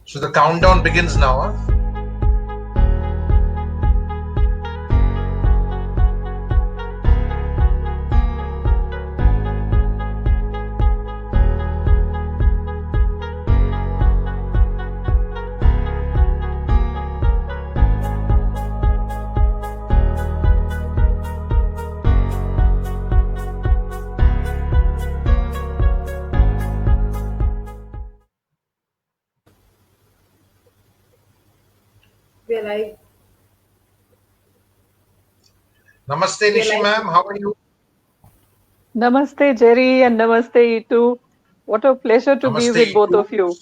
So the countdown begins now. Huh? We're live. Namaste, We're Nishi live. ma'am. How are you? Namaste, Jerry, and namaste, Eitu. What a pleasure to be Namaste, with both Eitu. of you.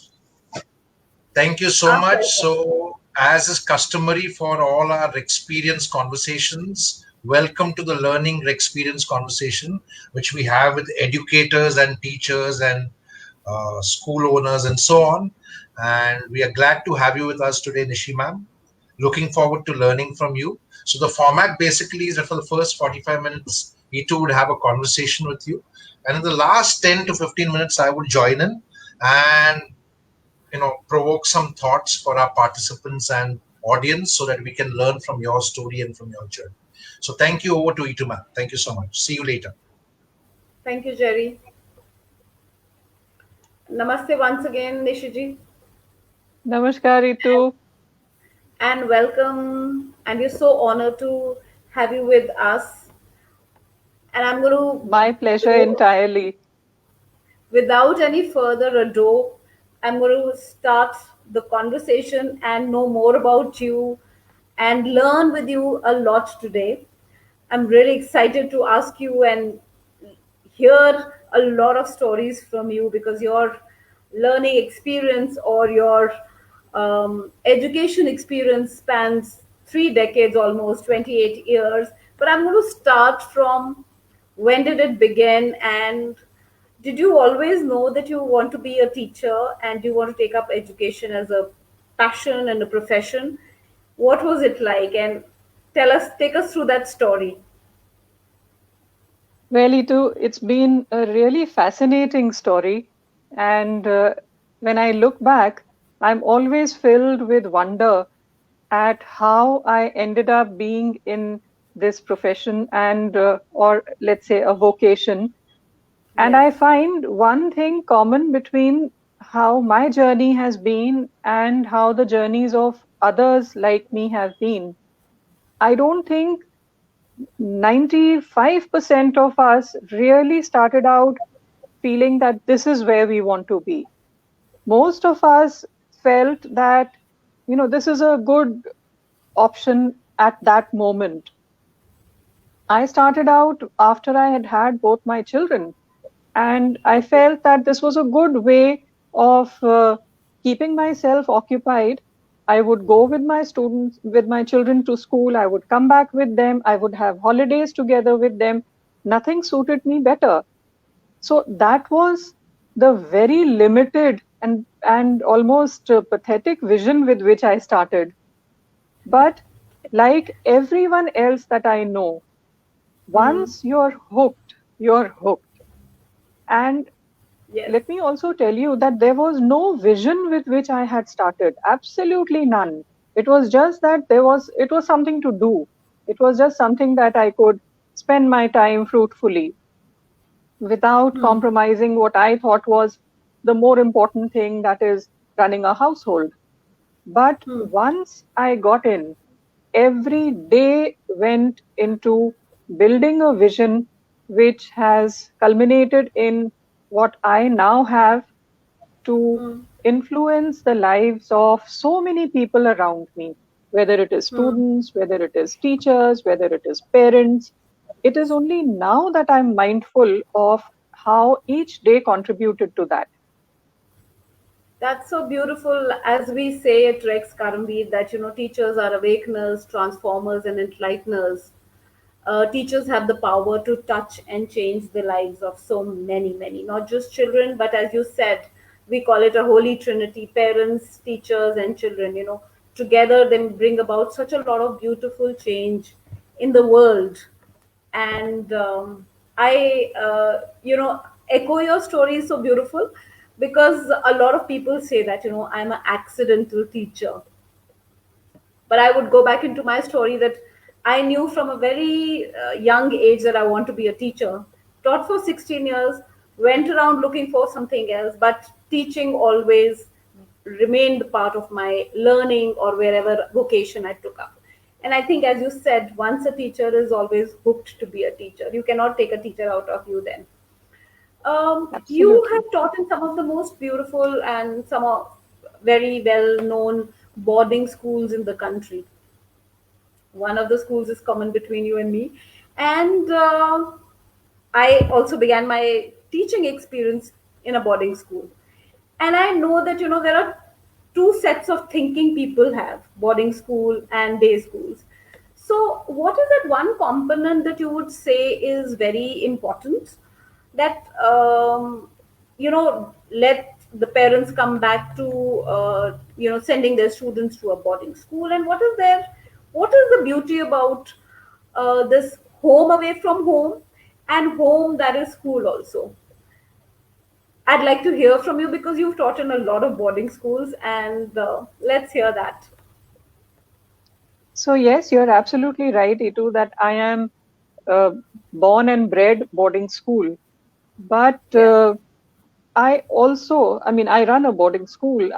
Thank you so Our much. pleasure. So, as is customary for all our experience conversations, welcome to the Learning Experience conversation, which we have with educators and teachers and school owners and so on. And we are glad to have you with us today, Nishi ma'am. Looking forward to learning from you. So the format basically is that for the first 45 minutes, Eitu would have a conversation with you. And in the last 10 to 15 minutes, I would join in and provoke some thoughts for our participants and audience so that we can learn from your story and from your journey. So thank you. Over to Eitu ma'am. Thank you so much. See you later. Thank you, Jerry. Namaste once again, Nishiji, Namaskar, Eitu. and welcome. And we're so honored to have you with us. And I'm going My pleasure to, entirely. without any further ado, I'm going to start the conversation and know more about you and learn with you a lot today. I'm really excited to ask you and hear a lot of stories from you because your learning experience or your education experience spans 3 decades, almost 28 years. But I'm going to start from when did it begin, and did you always know that you want to be a teacher and you want to take up education as a passion and a profession? What was it like? And take us through that story. Well, Eitu, it's been a really fascinating story. And when I look back, I'm always filled with wonder at how I ended up being in this profession and, or let's say, a vocation. And Yes. I find one thing common between how my journey has been and how the journeys of others like me have been. I don't think 95% of us really started out feeling that this is where we want to be. Most of us felt that, this is a good option at that moment. I started out after I had had both my children. And I felt that this was a good way of keeping myself occupied. I would go with my students, with my children to school. I would come back with them. I would have holidays together with them. Nothing suited me better. So that was the very limited and almost pathetic vision with which I started. But like everyone else that I know, Hmm. once you're hooked, you're hooked. And Yes. let me also tell you that there was no vision with which I had started. Absolutely none. It was just that it was something to do. It was just something that I could spend my time fruitfully without Hmm. compromising what I thought was the more important thing, that is running a household. But Hmm. once I got in, every day went into building a vision which has culminated in what I now have to Hmm. influence the lives of so many people around me, whether it is Hmm. students, whether it is teachers, whether it is parents. It is only now that I'm mindful of how each day contributed to that. That's so beautiful. As we say at Rex Karamveer, that teachers are awakeners, transformers, and enlighteners. Teachers have the power to touch and change the lives of so many, many, not just children, but as you said, we call it a holy trinity: parents, teachers, and children. Together they bring about such a lot of beautiful change in the world. And I echo your story is so beautiful because a lot of people say that, I'm an accidental teacher. But I would go back into my story that I knew from a very young age that I want to be a teacher. Taught for 16 years, went around looking for something else, but teaching always remained part of my learning or wherever vocation I took up. And I think, as you said, once a teacher is always hooked to be a teacher. You cannot take a teacher out of you then. You Absolutely. have taught in some of the most beautiful and some of very well known boarding schools in the country. One of the schools is common between you and me. And I also began my teaching experience in a boarding school. And I know that, there are two sets of thinking people have, boarding school and day schools. So, what is that one component that you would say is very important that, let the parents come back to, sending their students to a boarding school? And what is the beauty about this home away from home and home that is school also? I'd like to hear from you because you've taught in a lot of boarding schools, and let's hear that. So yes, you're absolutely right, Itu, that I am uh, born and bred boarding school. But Yeah. I also, I mean, I run a boarding school.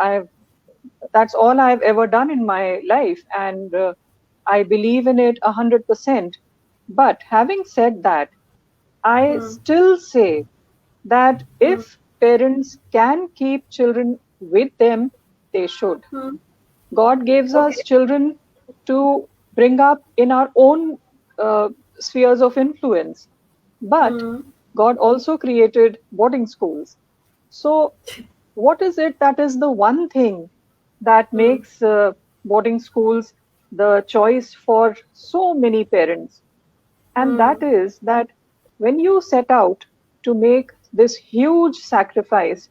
That's all I've ever done in my life, and I believe in it 100%. But having said that, I Hmm. still say that Hmm. if parents can keep children with them, they should. Hmm. God gives us Okay. children to bring up in our own uh, spheres of influence. But Hmm. God also created boarding schools. So, what is it that is the one thing that Hmm. makes boarding schools the choice for so many parents? And that Hmm. is that when you set out to make this huge sacrifice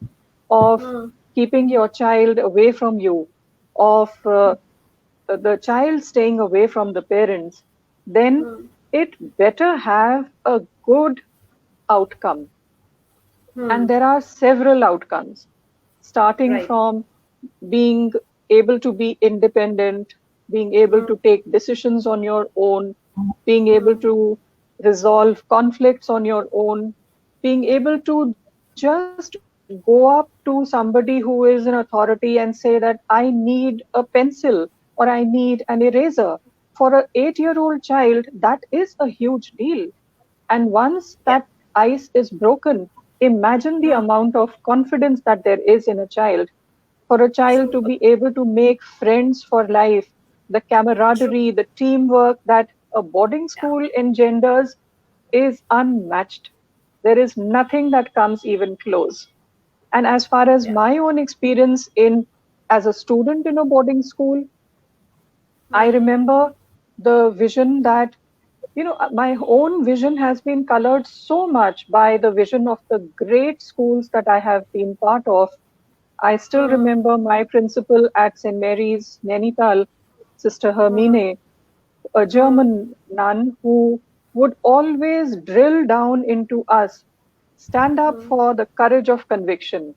of Hmm. keeping your child away from you, of the child staying away from the parents, then Hmm. it better have a good outcome. And Hmm. there are several outcomes, starting Right. from being able to be independent, being able Hmm. to take decisions on your own, being able Hmm. to resolve conflicts on your own, being able to just go up to somebody who is an authority and say that I need a pencil or I need an eraser. For an 8-year-old child, that is a huge deal. And once Yeah. that ice is broken, imagine the Hmm. amount of confidence that there is in a child. For a child to True. be able to make friends for life, the True. camaraderie, the teamwork that a boarding Yeah. school engenders is unmatched. There is nothing that comes even close. And as far as Yeah. my own experience in as a student in a boarding school, I Hmm. remember the vision that, my own vision has been colored so much by the vision of the great schools that I have been part of. I still Hmm. remember my principal at St. Mary's, Nainital, Sister Hmm. Hermine, a Hmm. German nun who would always drill down into us, stand up Hmm. for the courage of conviction.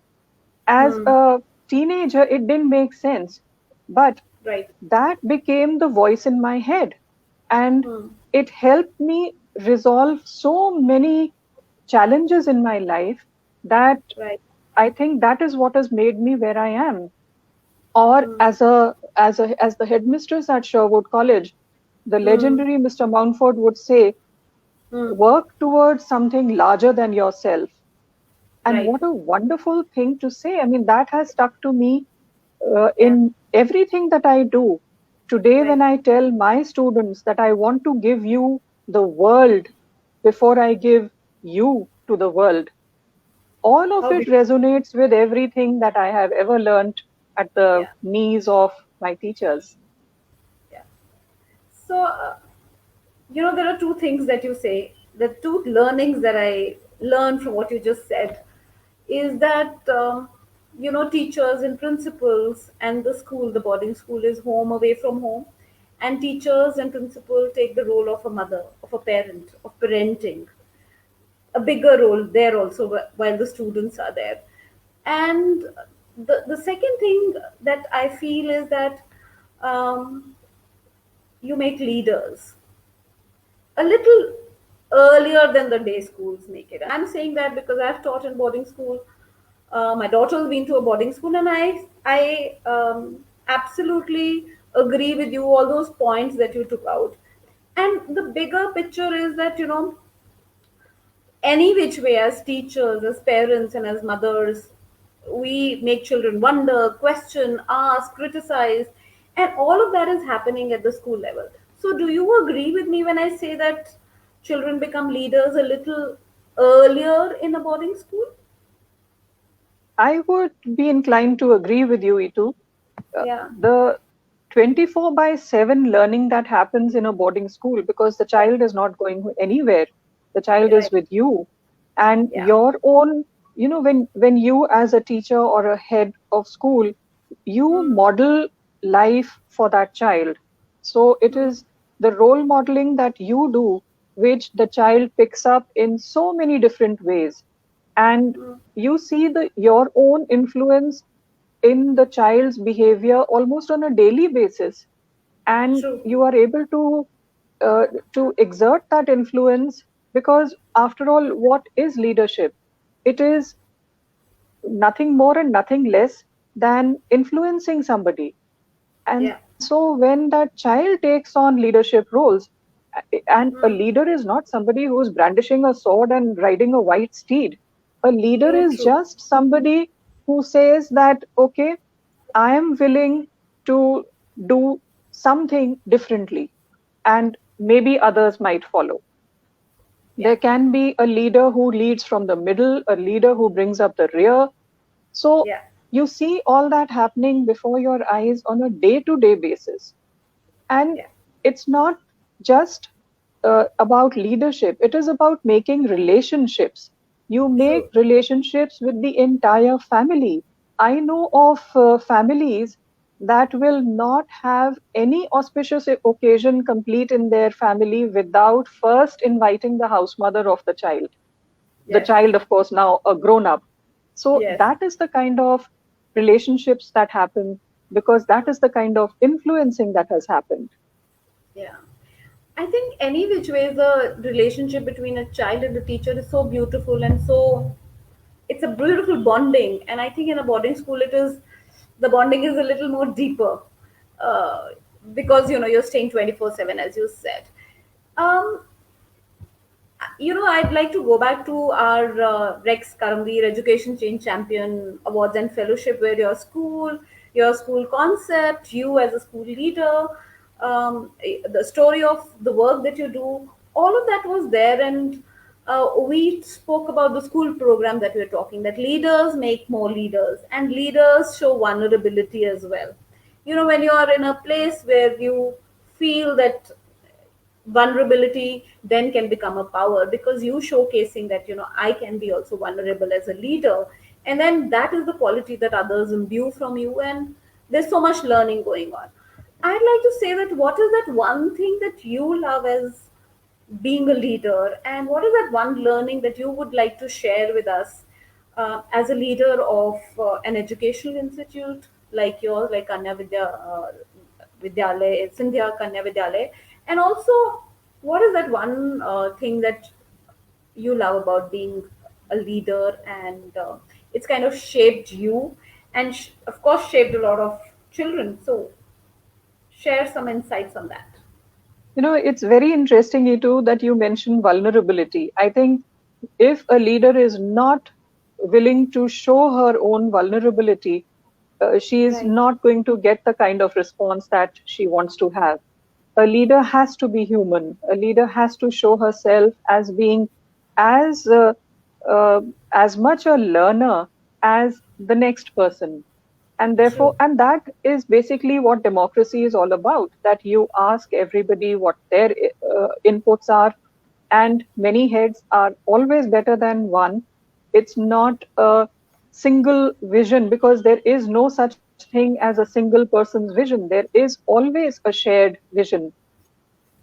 As Hmm. a teenager, it didn't make sense, but Right. that became the voice in my head. And Hmm. it helped me resolve so many challenges in my life that Right. I think that is what has made me where I am. Or Hmm. as the headmistress at Sherwood College, the Hmm. legendary Mr. Mountford would say, Hmm. work towards something larger than yourself. And Right. what a wonderful thing to say. I mean, that has stuck to me Yeah. in everything that I do. Today, when Right. I tell my students that I want to give you the world before I give you to the world, all of How it beautiful. resonates with everything that I have ever learned at the Yeah. knees of my teachers. Yeah. So, there are two things that you say. The two learnings that I learned from what you just said is that, teachers and principals and the school, the boarding school, is home away from home, and teachers and principal take the role of a mother, of a parent, of parenting, a bigger role there also while the students are there. And the second thing that I feel is that um, you make leaders a little earlier than the day schools make it. And I'm saying that because I've taught in boarding school. My daughter's been to a boarding school, and I absolutely agree with you all those points that you took out. And the bigger picture is that any which way, as teachers, as parents, and as mothers, we make children wonder, question, ask, criticize, and all of that is happening at the school level. So, do you agree with me when I say that children become leaders a little earlier in a boarding school? I would be inclined to agree with you, Itu. Yeah, The 24 by 7 learning that happens in a boarding school, because the yeah, child is not going anywhere, the child is right, with you, and yeah, your own, when you as a teacher or a head of school, you mm, model life for that child. So it mm, is the role modeling that you do, which the child picks up in so many different ways. And mm, you see your own influence in the child's behavior almost on a daily basis, and true, you are able uh, to exert that influence, because after all, what is leadership? It is nothing more and nothing less than influencing somebody. And yeah, so when that child takes on leadership roles, and a mm, leader is not somebody who's brandishing a sword and riding a white steed. A leader true, is true, just somebody who says that, okay, I am willing to do something differently, and maybe others might follow. yeah, There can be a leader who leads from the middle, a leader who brings up the rear. So yeah, you see all that happening before your eyes on a day to day basis. And yeah, it's not just about leadership, it is about making relationships. You make true, relationships with the entire family. I know of families that will not have any auspicious occasion complete in their family without first inviting the house mother of the child. The yes, child, of course, now a grown up. So yes. that is the kind of relationships that happen, because that is the kind of influencing that has happened. Yeah. I think any which way the relationship between a child and a teacher is so beautiful and so it's a beautiful bonding. And I think in a boarding school it is the bonding is a little more deeper uh, because you're staying 24/7 as you said. Um, I'd like to go back to our Rex Karamveer Education Change Champion Awards and Fellowship, where your school concept, you as a school leader, the story of the work that you do, all of that was there. And we spoke about the school program that we're talking, that leaders make more leaders, and leaders show vulnerability as well. When you are in a place where you feel that vulnerability then can become a power, because you showcasing that I can be also vulnerable as a leader, and then that is the quality that others imbue from you, and there's so much learning going on. I'd like to say that what is that one thing that you love as being a leader, and what is that one learning that you would like to share with us as a leader of an educational institute like yours, like Vidyalaya, Scindia Kanya Vidyalaya, and also what is that one thing that you love about being a leader, and it's kind of shaped you, and of course shaped a lot of children. So share some insights on that. It's very interesting, Itu, that you mentioned vulnerability. I think if a leader is not willing to show her own vulnerability, she is Right. not going to get the kind of response that she wants to have. A leader has to be human. A leader has to show herself as being as uh, uh, as much a learner as the next person. And therefore, True. and that is basically what democracy is all about, that you ask everybody what their inputs are, and many heads are always better than one. It's not a single vision, because there is no such thing as a single person's vision. There is always a shared vision.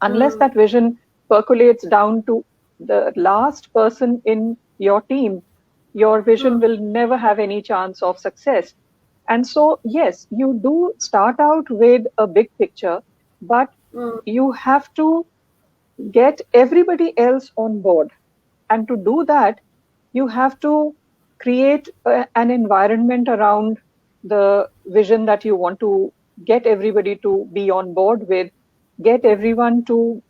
Unless Hmm. that vision percolates down to the last person in your team, your vision Hmm. will never have any chance of success. And so, yes, you do start out with a big picture, but Hmm. you have to get everybody else on board. And to do that, you have to create an environment around the vision that you want to get everybody to be on board with, get everyone to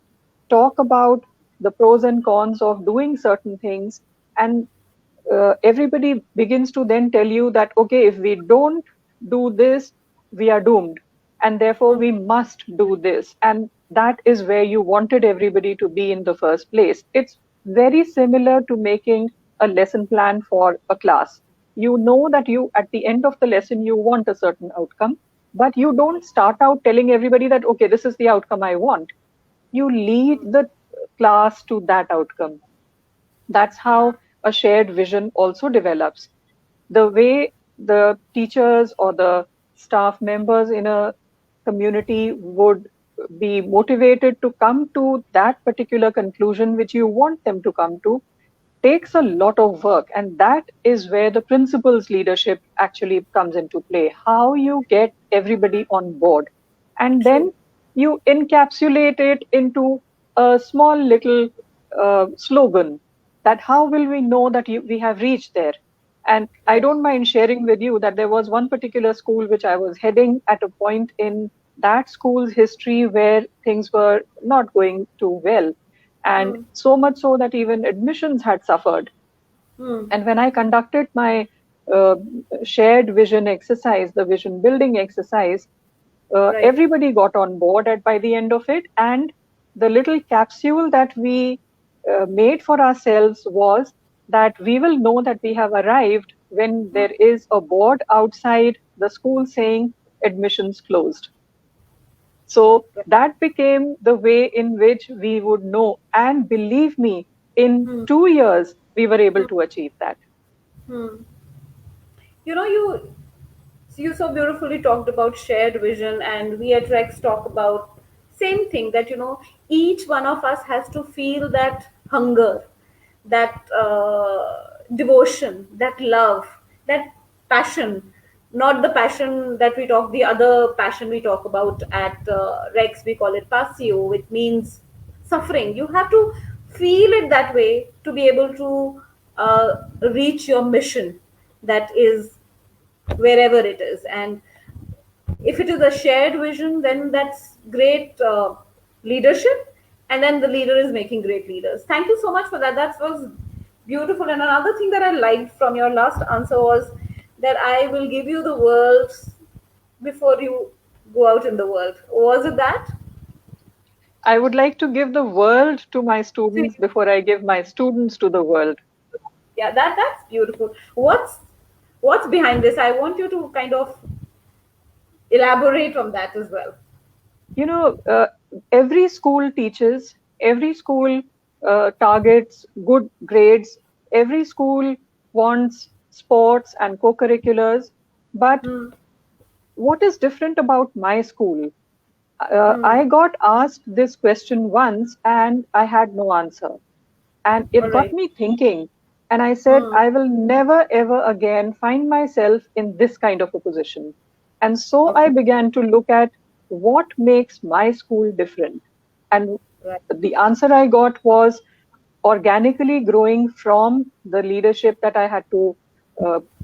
talk about the pros and cons of doing certain things, and everybody begins to then tell you that, okay, if we don't do this, we are doomed. And therefore, we must do this. And that is where you wanted everybody to be in the first place. It's very similar to making a lesson plan for a class. You know that you, at the end of the lesson, you want a certain outcome, but you don't start out telling everybody that, okay, this is the outcome I want. You lead the class to that outcome. That's how a shared vision also develops. The way the teachers or the staff members in a community would be motivated to come to that particular conclusion which you want them to come to takes a lot of work. And that is where the principal's leadership actually comes into play. How you get everybody on board. And True. then you encapsulate it into a small little slogan, that how will we know that we have reached there? And I Right. don't mind sharing with you that there was one particular school which I was heading at a point in that school's history where things were not going too well. And Hmm. so much so that even admissions had suffered. Hmm. And when I conducted my uh, shared vision exercise, the vision building exercise, Right. everybody got on board at by the end of it. And the little capsule that we made for ourselves was that we will know that we have arrived when Hmm. there is a board outside the school saying admissions closed. So Right. that became the way in which we would know. And believe me, in Hmm. 2 years, we were able Hmm. to achieve that. Hmm. You so beautifully talked about shared vision, and we at Rex talk about same thing, that each one of us has to feel that hunger, that devotion, that love, that passion. Not the passion that we talk, the other passion we talk about at Rex, we call it passio, which means suffering. You have to feel it that way to be able to reach your mission, that is wherever it is. And if it is a shared vision, then that's great leadership, and then the leader is making great leaders. Thank you so much for that. That was beautiful. And another thing that I liked from your last answer was that I will give you the world before you go out in the world. Was it that? I would like to give the world to my students before I give my students to the world. Yeah, that's beautiful. What's behind this? I want you to kind of elaborate on that as well. You know, every school teaches, every school targets good grades, every school wants sports and co curriculars. But Hmm. what is different about my school? Hmm. I got asked this question once and I had no answer. And All it got right. me thinking. And I said, Hmm. I will never ever again find myself in this kind of a position. And so I Okay. began to look at what makes my school different. And Right. the answer I got was organically growing from the leadership that I had to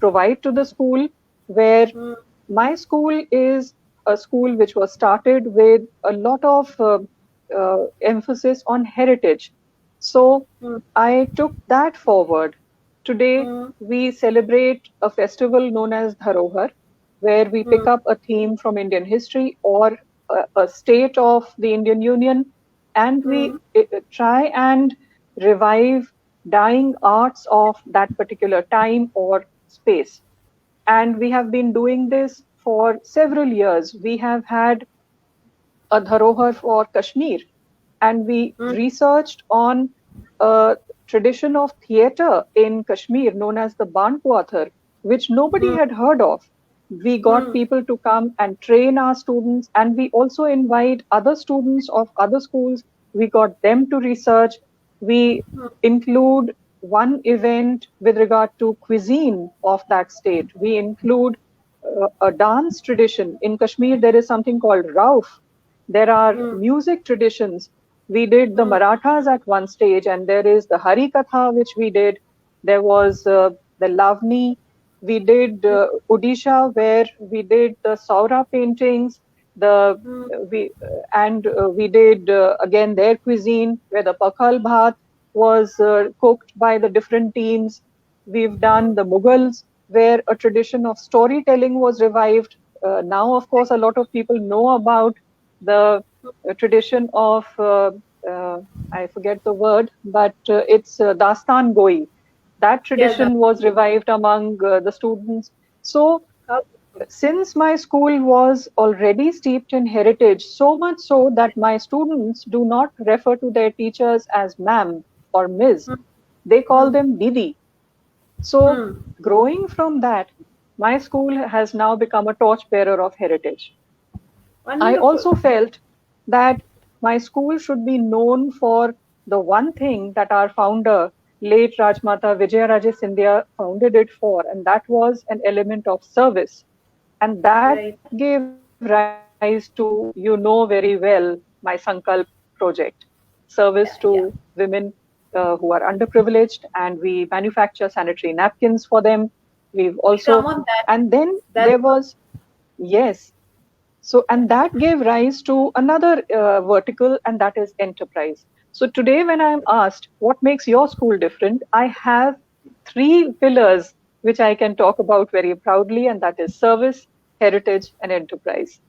provide to the school, where Hmm. my school is a school which was started with a lot of emphasis on heritage. So Hmm. I took that forward. Today, Hmm. we celebrate a festival known as Dharohar, where we Hmm. pick up a theme from Indian history or a state of the Indian Union, and we Hmm. try and revive dying arts of that particular time or space. And we have been doing this for several years. We have had a Dharohar for Kashmir, and we Hmm. researched on a tradition of theatre in Kashmir known as the Banquathar, which nobody Hmm. had heard of. We got Hmm. people to come and train our students, and we also invite other students of other schools. We got them to research. We include one event with regard to cuisine of that state. We include a dance tradition. In Kashmir, there is something called Rauf. There are mm, music traditions. We did the mm, Marathas at one stage, and there is the Hari Katha, which we did. There was the Lavani. We did mm, Odisha, where we did the Saura paintings. The mm, we did again their cuisine, where the Pakal Bhat was cooked by the different teams. We've done the Mughals, where a tradition of storytelling was revived. Now, of course, a lot of people know about the tradition of, uh, I forget the word, but it's Dastan Goi. That yeah, that, tradition was revived among the students. So, how, since my school was already steeped in heritage, so much so that my students do not refer to their teachers as ma'am or Ms. mm, They call mm, them Didi. So, mm. growing from that, my school has now become a torchbearer of heritage. I Wonderful. also felt that my school should be known for the one thing that our founder, late Rajmata Vijayaraje Scindia, founded it for, and that was an element of service. And that Right. gave rise to, you know very well, my Sankalp project, service to Yeah, yeah. women who are underprivileged, and we manufacture sanitary napkins for them. We've also, Come on, that and then that's there was, yes, so, yeah. and that gave rise to another vertical, and that is enterprise. So, today, when I'm asked what makes your school different, I have three pillars which I can talk about very proudly, and that is service, heritage, and enterprise.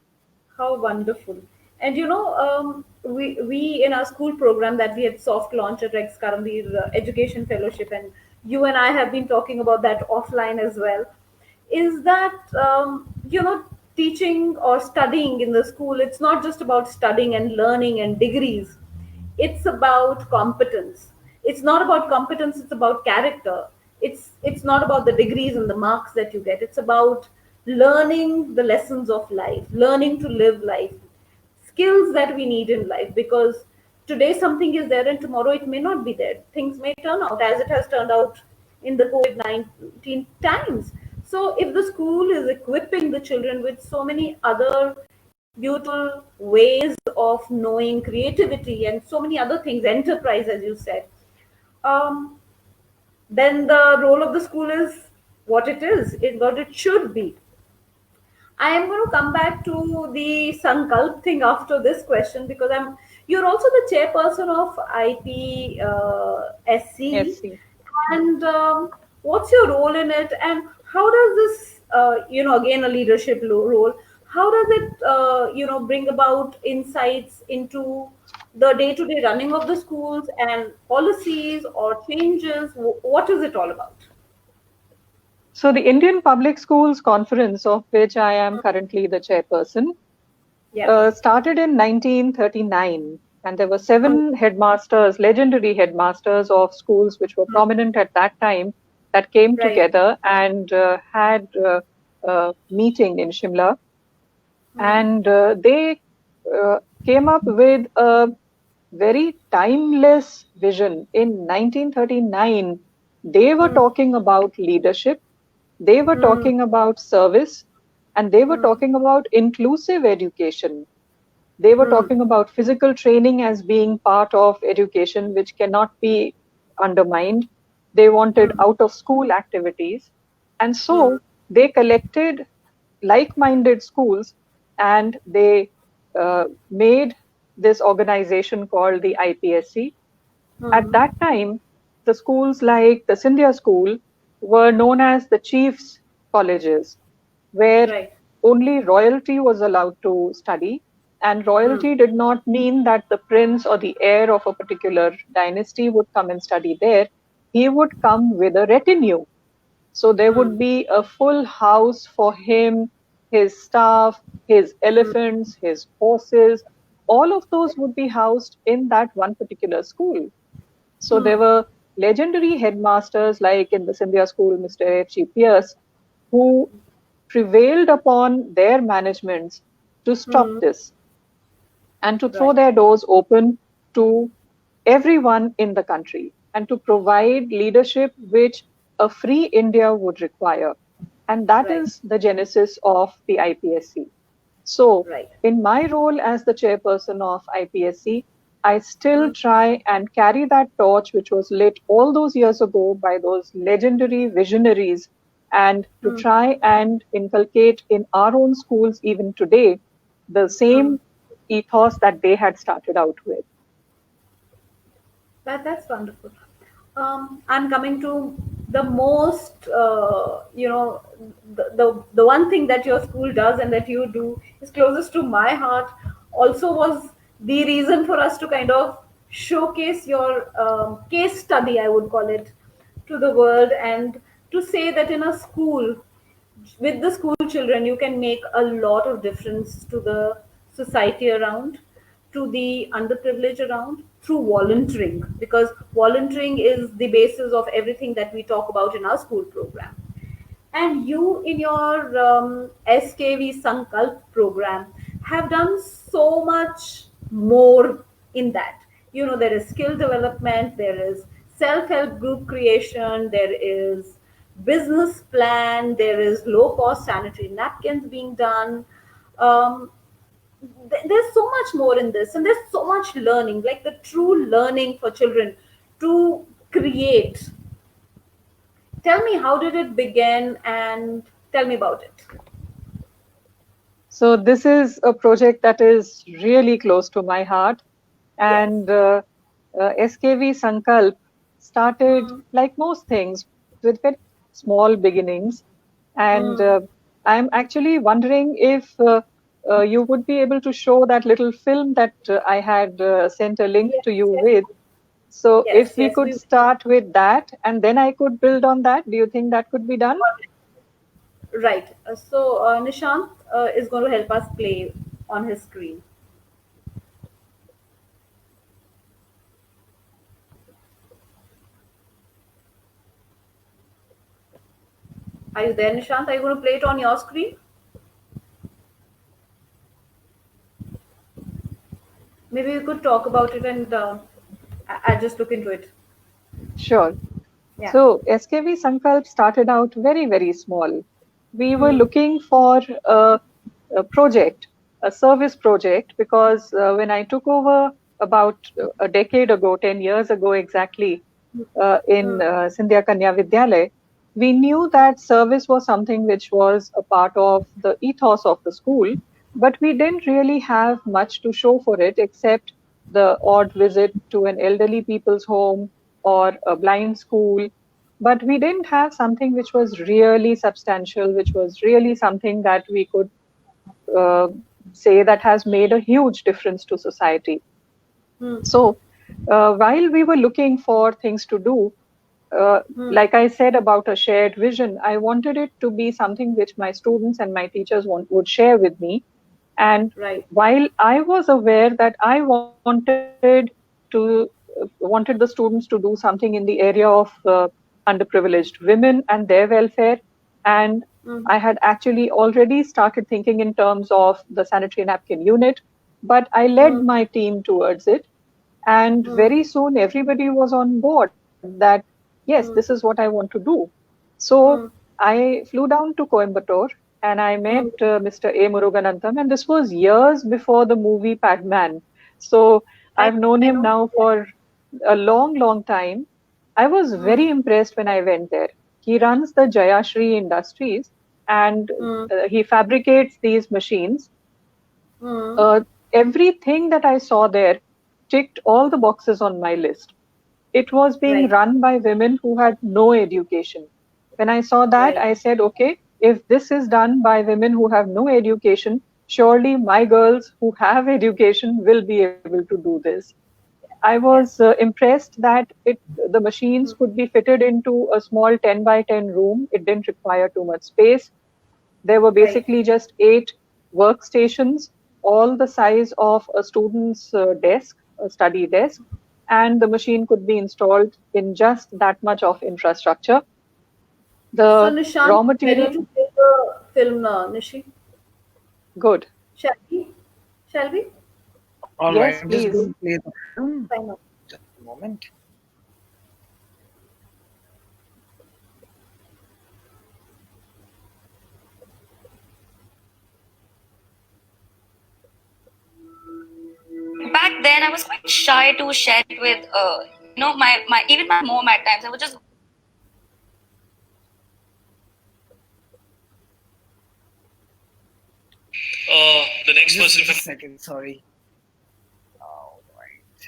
How wonderful. And we in our school program that we had soft launched at Rex Karamveer Education Fellowship, and you and I have been talking about that offline as well, is that teaching or studying in the school, it's not just about studying and learning and degrees. It's about competence. It's not about competence, it's about character. It's not about the degrees and the marks that you get. It's about learning the lessons of life, learning to live life, skills that we need in life, because today something is there and tomorrow it may not be there. Things may turn out as it has turned out in the COVID-19 times. So if the school is equipping the children with so many other beautiful ways of knowing creativity and so many other things, enterprise, as you said, um, then the role of the school is what it should be. I am going to come back to the Sankalp thing after this question, because you're also the chairperson of IPSC, SC. and what's your role in it, and how does this again a leadership role, how does it bring about insights into the day-to-day running of the schools and policies or changes? What is it all about? So, the Indian Public Schools Conference, of which I am currently the chairperson, Yeah. started in 1939, and there were Mm, seven headmasters, legendary headmasters of schools which were mm, prominent at that time, that came right. together and had a meeting in Shimla, Mm, and they came up with a very timeless vision. In 1939, they were mm, talking about leadership, they were mm, talking about service, and they were mm, talking about inclusive education. They were mm, talking about physical training as being part of education, which cannot be undermined. They wanted mm, out of school activities. And mm, so they collected like minded schools, and they made this organization called the IPSC. At mm. that time, the schools like the Scindia School were known as the chiefs' colleges, where Right. only royalty was allowed to study. And Mm, royalty did not mean that the prince or the heir of a particular dynasty would come and study there. He would come with a retinue. So there mm, would be a full house for him, his staff, his mm, elephants, his horses. All of those would be housed in that one particular school. So there mm, were legendary headmasters like in the Scindia School, Mr. F.G. Pierce, who prevailed upon their managements to stop mm. this and to throw Right. their doors open to everyone in the country. and to provide leadership which a free India would require. And that Right. is the genesis of the IPSC. So, Right. in my role as the chairperson of IPSC, I still try and carry that torch which was lit all those years ago by those legendary visionaries, and to Mm, try and inculcate in our own schools even today the mm. same ethos that they had started out with. That's wonderful. I'm coming to the most, the one thing that your school does and that you do is closest to my heart. Also, was the reason for us to kind of showcase your case study, I would call it, to the world, and to say that in a school, with the school children, you can make a lot of difference to the society around, to the underprivileged around, through volunteering, because volunteering is the basis of everything that we talk about in our school program. And you, in your SKV Sankalp program, have done so much more in that. There is skill development, there is self help group creation, there is business plan, there is low cost sanitary napkins being done. Um, there's so much more in this, and there's so much learning, like the true learning for children to create. Tell me, how did it begin, and tell me about it. So, this is a project that is really close to my heart. Yes. And SKV Sankalp started, Mm, like most things, with very small beginnings. And mm. I'm actually wondering if you would be able to show that little film that I had sent a link Yes, to you yes, with. So yes, if we yes. could We start with that and then I could build on that, do you think that could be done? right. So Nishant is going to help us play on his screen. Are you there, Nishant? Are you going to play it on your screen? Maybe we could talk about it, and I'll just look into it. Sure. Yeah. So SKV Sankalp started out very, very small. We were Hmm. looking for a project, a service project, because when I took over about a decade ago, 10 years ago exactly, in Hmm. Scindia Kanya Vidyalaya, we knew that service was something which was a part of the ethos of the school, but we didn't really have much to show for it except the odd visit to an elderly people's home or a blind school. But we didn't have something which was really substantial, which was really something that we could uh, say that has made a huge difference to society. Hmm. So, while we were looking for things to do, Hmm. like I said about a shared vision, I wanted it to be something which my students and my teachers would share with me. And Right. while I was aware that I wanted the students to do something in the area of underprivileged women and their welfare, and Hmm. I had actually already started thinking in terms of the sanitary napkin unit, but I led Hmm. my team towards it. And Hmm. very soon everybody was on board that, yes, this is Hmm. what I want to do. So Hmm. I flew down to Coimbatore and I met Hmm. Mr. A. Muruganantham, and this was years before the movie Padman. So I I've known I him know. now for a long, long time. I was Hmm. very impressed when I went there. He runs the Jayashri Industries, and Hmm. he fabricates these machines. Hmm. uh, Everything that I saw there ticked all the boxes on my list. It was being Right. run by women who had no education. When I saw that, Right. I said, okay, if this is done by women who have no education, surely my girls who have education will be able to do this. I was Yeah. impressed that the machines Hmm. could be fitted into a small 10 by 10 room. It didn't require too much space. There were Right. basically just 8 workstations, all the size of a student's desk, a study desk, and the machine could be installed in just that much of infrastructure. So The Nishant, raw ready material, to play the film, Nishi? good. Shall we? Shall we? All right, Yes, I'm just please. going to play the film. Fine. Just a moment. then I was quite shy to share it with, my even my mom at times. I would just the next person. Just a second, sorry. All right.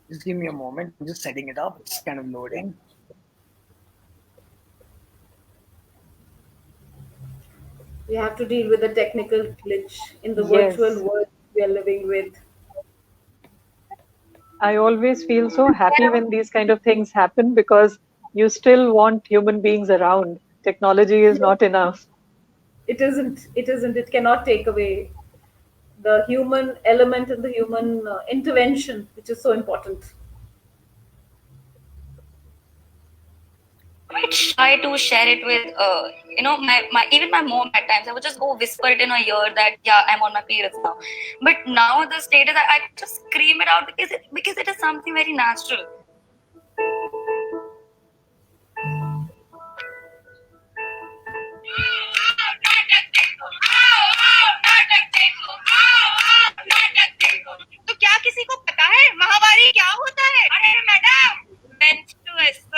Just give me a moment. I'm just setting it up. It's kind of loading. We have to deal with the technical glitch in the virtual Yes. world we are living with. I always feel so happy when these kind of things happen because you still want human beings around. Technology is not enough. It isn't. It isn't. It cannot take away the human element and the human intervention, which is so important. quite shy to share it with, my even my mom at times. I would just go whisper it in her ear that yeah, I'm on my periods now. But now the state is I just scream it out because it is something very natural. तो क्या किसी को पता है महावारी क्या होता है? अरे मैडम, मेंस्ट्रुएशन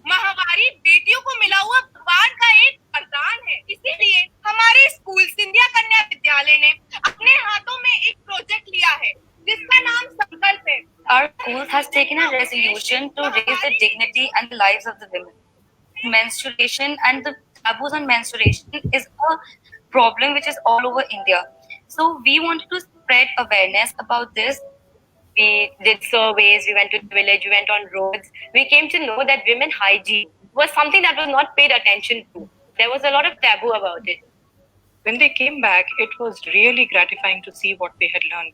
महावारी बेटियों को मिला हुआ भगवान का एक वरदान है। इसीलिए हमारे स्कूल सिंधिया कन्या विद्यालय ने अपने हाथों में एक प्रोजेक्ट लिया है जिसका नाम संकल्प है। Our school has taken a resolution to raise the dignity and the lives of the women. Menstruation and the taboos on menstruation is a problem which is all over India. So we wanted to spread awareness about this. We did surveys, we went to the village, we went on roads. We came to know that women hygiene was something that was not paid attention to. There was a lot of taboo about it. When they came back, it was really gratifying to see what they had learned.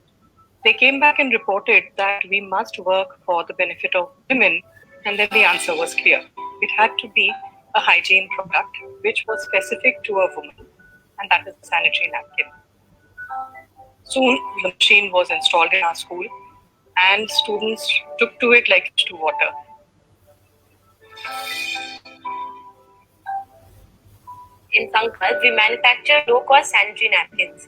They came back and reported that we must work for the benefit of women, and then the answer was clear. It had to be a hygiene product which was specific to a woman, and that is a sanitary napkin. Soon, the machine was installed in our school, and students took to it like to water. In Sankalp, we manufacture low-cost sanitary napkins,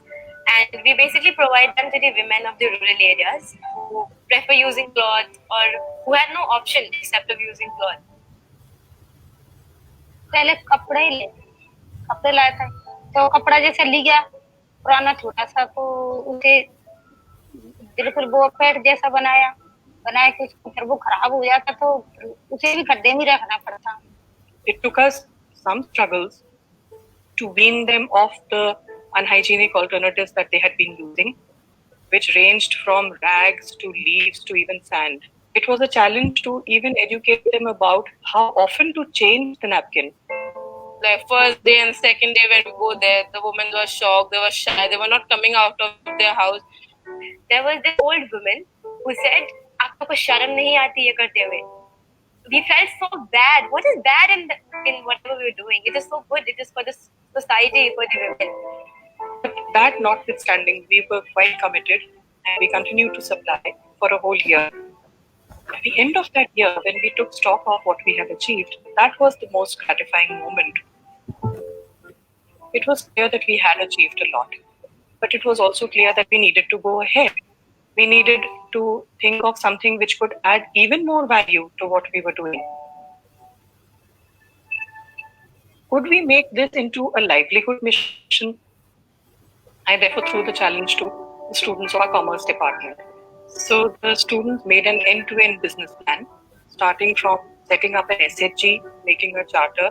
and we basically provide them to the women of the rural areas who prefer using cloth or who had no option except of using cloth. पहले कपड़े ही ले कपड़े लाए थे तो कपड़ा जैसे लिया पुराना छोटा सा तो उसे बिल्कुल वो पेट जैसा बनाया कि फिर वो खराब हो जाता तो उसे भी गड्ढे में रखना पड़ता. It took us some struggles to wean them off the unhygienic alternatives that they had been using, which ranged from rags to leaves to even sand. It was a challenge to even educate them about how often to change the napkin. Like first day and second day when we go there, the women were shocked, they were shy, they were not coming out of their house. There was this old woman who said, "आपको शर्म नहीं आती ये करते हुए?" We felt so bad. What is bad in whatever we're doing? It is so good. It is for the society, for the women. But that notwithstanding, we were quite committed and we continued to supply for a whole year. At the end of that year, when we took stock of what we have achieved, that was the most gratifying moment. It was clear that we had achieved a lot, but it was also clear that we needed to go ahead. We needed to think of something which could add even more value to what we were doing. Could we make this into a livelihood mission? I therefore threw the challenge to the students of our commerce department. So the students made an end-to-end business plan, starting from setting up an SHG, making a charter,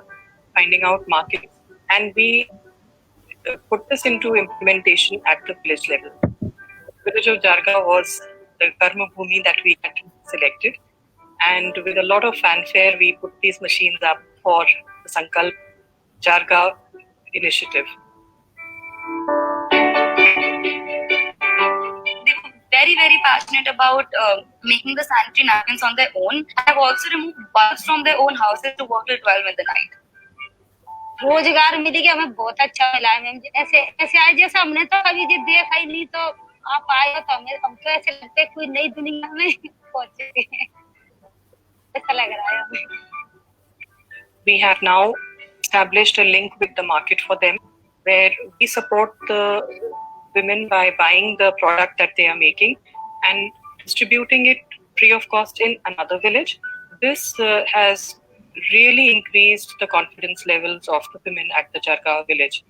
finding out markets, and we put this into implementation at the village level. The village of Jarga was the Karma Bhumi that we had selected, and with a lot of fanfare, we put these machines up for the Sankalp Jarga initiative. They were very, very passionate about making the sanitary napkins on their own. Have also removed bulbs from their own houses to work till 12 in the night. रोजगार मिल गया हमें बहुत अच्छा मिला है ma'am ऐसे ऐसे आज जैसा हमने तो कभी जी देखा ही नहीं तो आप आए हो तो हमें हमको ऐसे लगता है कोई नई दुनिया में पहुंचे ऐसा लग रहा है हमें. We have now established a link with the market for them. where we support the women by buying the product that they are making and distributing it free of cost in another village. This has really increased the confidence levels of the women at the Charka village.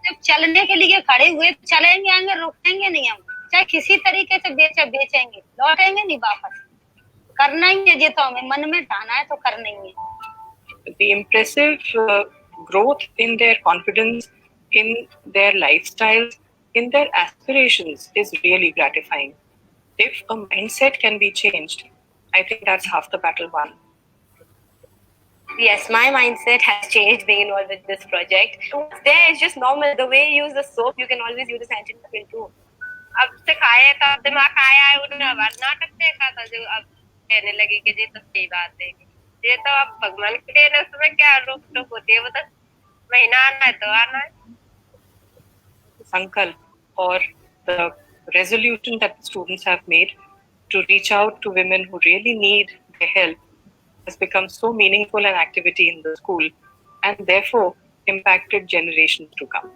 जब चलने के लिए खड़े हुए चलेंगे आएंगे रुकेंगे नहीं हम चाहे किसी तरीके से बेचेंगे लौटेंगे नहीं वापस करना ही है ये तो हमें मन में ठाना है तो करना ही है. The impressive growth in their confidence, in their lifestyles, in their aspirations is really gratifying. If a mindset can be changed, I think that's half the battle won. Yes, my mindset has changed being involved with this project. There, it's just normal. The way you use the soap, you can always use the scientific field too. अब सिखाया तो अब दिमाग आया है उन्हें नाटक देखा था जो अब कहने लगे कि ये तो सही बात है ये तो अब भगवान के देन उसमें क्या रोक टोक होती है वो तो महीना आना है तो आना है. Sankalp or the resolution that the students have made to reach out to women who really need their help has become so meaningful an activity in the school and therefore impacted generations to come.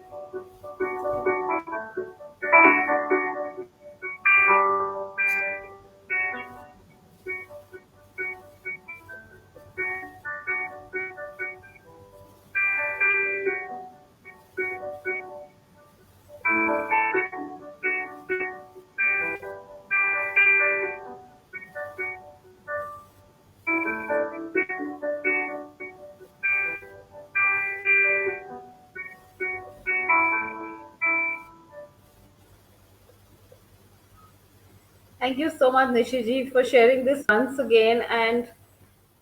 Thank you so much, Nishiji, for sharing this once again. And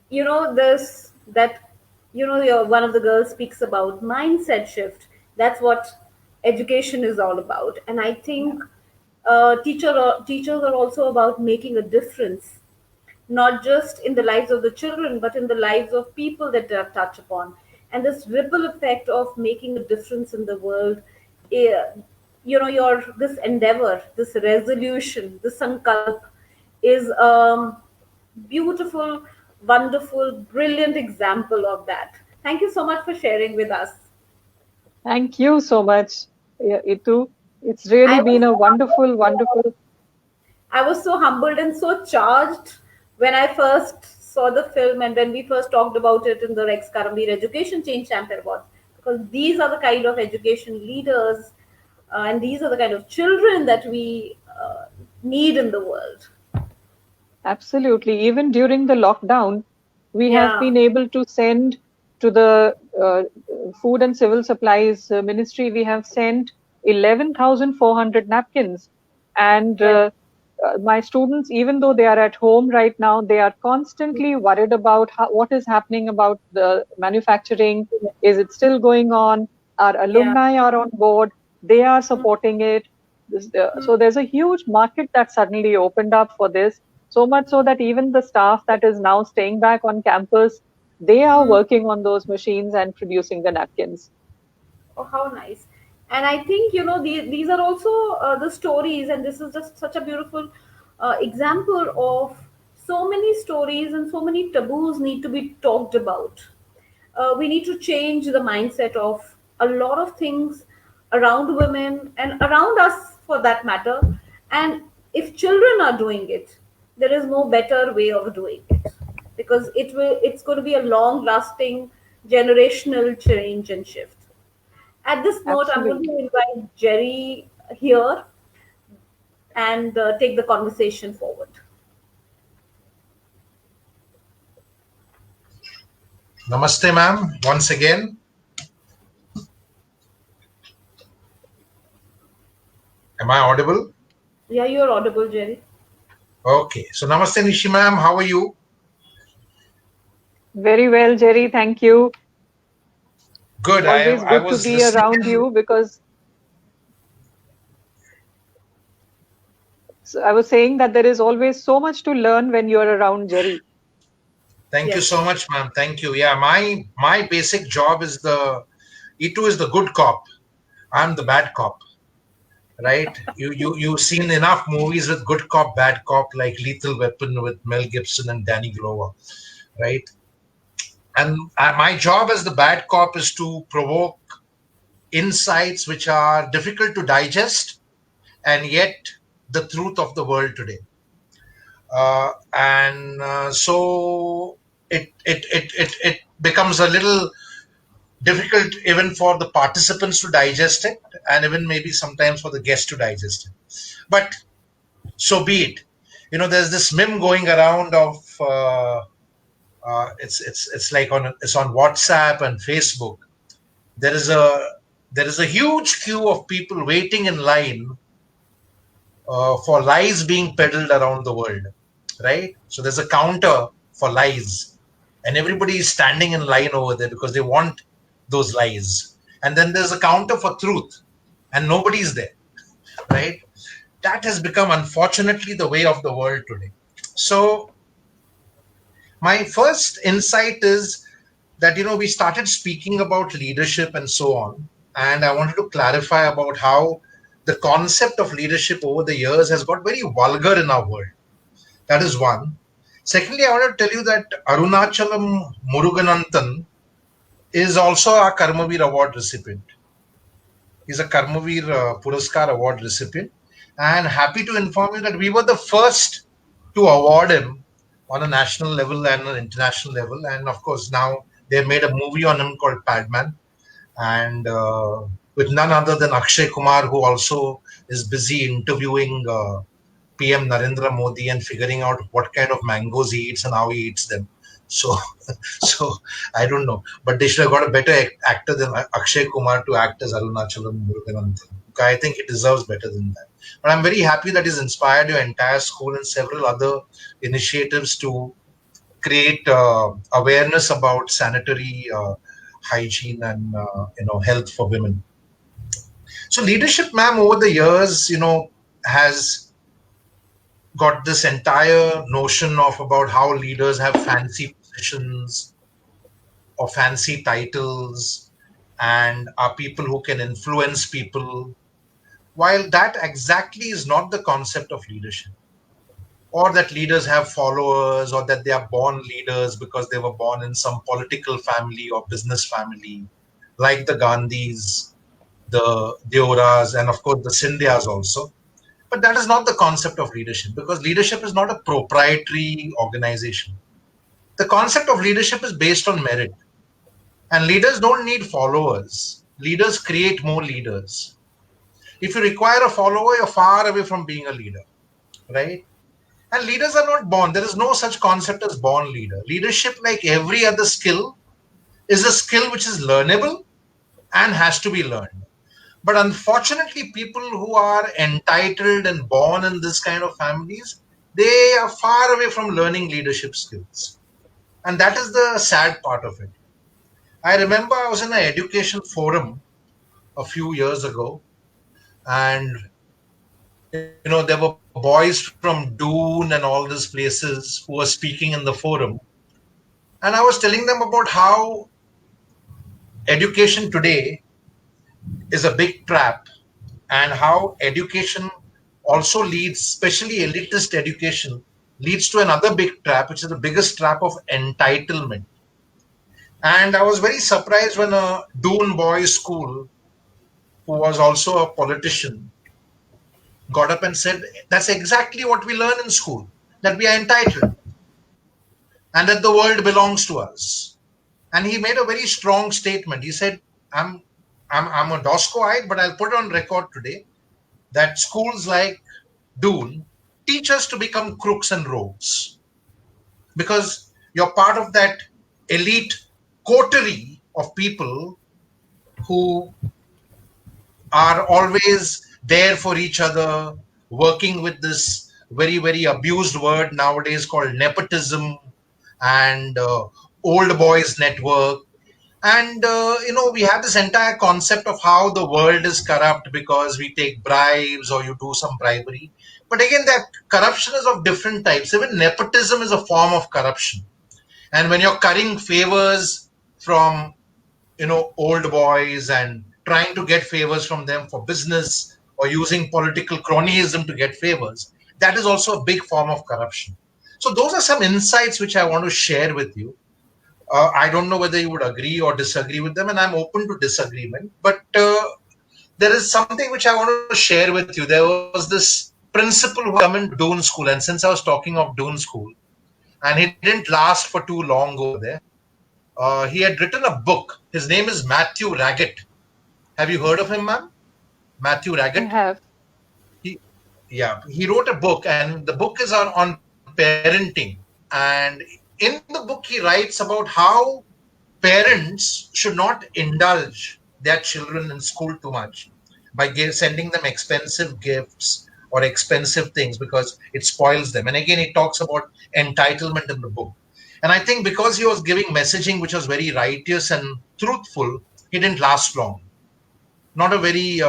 this that one of the girls speaks about mindset shift. That's what education is all about. And I think teachers are also about making a difference, not just in the lives of the children, but in the lives of people that they touch upon. And this ripple effect of making a difference in the world, eh, your this endeavor, this resolution, this sankalp is beautiful, wonderful, brilliant example of that. Thank you so much for sharing with us. Thank you so much, Eitu. It's really been a wonderful, wonderful. I was so humbled and so charged when I first saw the film and when we first talked about it in the Rex Karambir Education Change Champion Awards, because these are the kind of education leaders and these are the kind of children that we need in the world. Absolutely. Even during the lockdown, we have been able to send to the Food and Civil Supplies Ministry, we have sent 11,400 napkins. And my students, even though they are at home right now, they are constantly worried about what is happening about the manufacturing. Is it still going on? Our alumni are on board. They are supporting it. So there's a huge market that suddenly opened up for this. So much so that even the staff that is now staying back on campus, they are working on those machines and producing the napkins. Oh, how nice. And I think, these are also the stories, and this is just such a beautiful example of so many stories and so many taboos need to be talked about. We need to change the mindset of a lot of things around women and around us for that matter. And if children are doing it, there is no better way of doing it, because it's going to be a long lasting generational change and shift. At this note, I'm going to invite Jerry here and take the conversation forward. Namaste, ma'am, once again. Am I audible? Yeah, you're audible, Jerry. Okay. So, namaste, Nishi, ma'am. How are you? Very well, Jerry. Thank you. Good. Always good to be around you, because I was saying that there is always so much to learn when you're around Jerry. Thank you so much, ma'am. Thank you. Yeah, my basic job is Eitu is the good cop. I'm the bad cop. Right? You've seen enough movies with good cop, bad cop, like Lethal Weapon with Mel Gibson and Danny Glover. Right? And my job as the bad cop is to provoke insights which are difficult to digest and yet the truth of the world today. And so it becomes a little difficult even for the participants to digest it, and even maybe sometimes for the guests to digest it. But so be it. There's this meme going around of it's like it's on WhatsApp and Facebook. There is a huge queue of people waiting in line for lies being peddled around the world, right? So there's a counter for lies, and everybody is standing in line over there because they want those lies. And then there's a counter for truth, and nobody's there, right? That has become, unfortunately, the way of the world today. So my first insight is that we started speaking about leadership and so on, and I wanted to clarify about how the concept of leadership over the years has got very vulgar in our world. That is one. Secondly, I want to tell you that Arunachalam Murugananthan is also a Karmavir Award recipient. He's a Karmavir Puraskar Award recipient, and happy to inform you that we were the first to award him on a national level and an international level. And of course, now they made a movie on him called Padman, and with none other than Akshay Kumar, who also is busy interviewing PM Narendra Modi and figuring out what kind of mangoes he eats and how he eats them. So, so I don't know, but they should have got a better actor than Akshay Kumar to act as Arunachalam Murugananthan. I think he deserves better than that. But I'm very happy that he's inspired your entire school and several other initiatives to create awareness about sanitary hygiene and health for women. So leadership, ma'am, over the years, has got this entire notion of about how leaders have fancy positions or fancy titles and are people who can influence people, while that exactly is not the concept of leadership. Or that leaders have followers, or that they are born leaders because they were born in some political family or business family, like the Gandhis, the Deoras, and of course the Scindias also. But that is not the concept of leadership, because leadership is not a proprietary organization. The concept of leadership is based on merit. And leaders don't need followers. Leaders create more leaders. If you require a follower, you're far away from being a leader, right? And leaders are not born. There is no such concept as born leader. Leadership, like every other skill, is a skill which is learnable and has to be learned. But unfortunately, people who are entitled and born in this kind of families, they are far away from learning leadership skills. And that is the sad part of it. I remember I was in an education forum a few years ago, and there were boys from Doon and all these places who were speaking in the forum. And I was telling them about how education today is a big trap, and how education also leads, especially elitist education, leads to another big trap, which is the biggest trap of entitlement. And I was very surprised when a Doon boys' school, who was also a politician, got up and said, that's exactly what we learn in school, that we are entitled and that the world belongs to us. And he made a very strong statement. He said, I'm a Doscoite, but I'll put it on record today that schools like Doon teach us to become crooks and rogues, because you're part of that elite coterie of people who are always there for each other, working with this very, very abused word nowadays called nepotism and old boys network. And, we have this entire concept of how the world is corrupt because we take bribes or you do some bribery. But again, that corruption is of different types. Even nepotism is a form of corruption. And when you're currying favors from, old boys and trying to get favors from them for business, or using political cronyism to get favors, that is also a big form of corruption. So those are some insights which I want to share with you. I don't know whether you would agree or disagree with them, and I'm open to disagreement. But there is something which I want to share with you. There was this principal who had come into Doon School, and since I was talking of Doon School, and he didn't last for too long over there, he had written a book. His name is Matthew Raggett. Have you heard of him, ma'am? Matthew I Raggett. have. He, yeah, he wrote a book, and the book is on parenting. And in the book, he writes about how parents should not indulge their children in school too much by sending them expensive gifts or expensive things because it spoils them. And again, he talks about entitlement in the book. And I think because he was giving messaging which was very righteous and truthful, he didn't last long. Not a very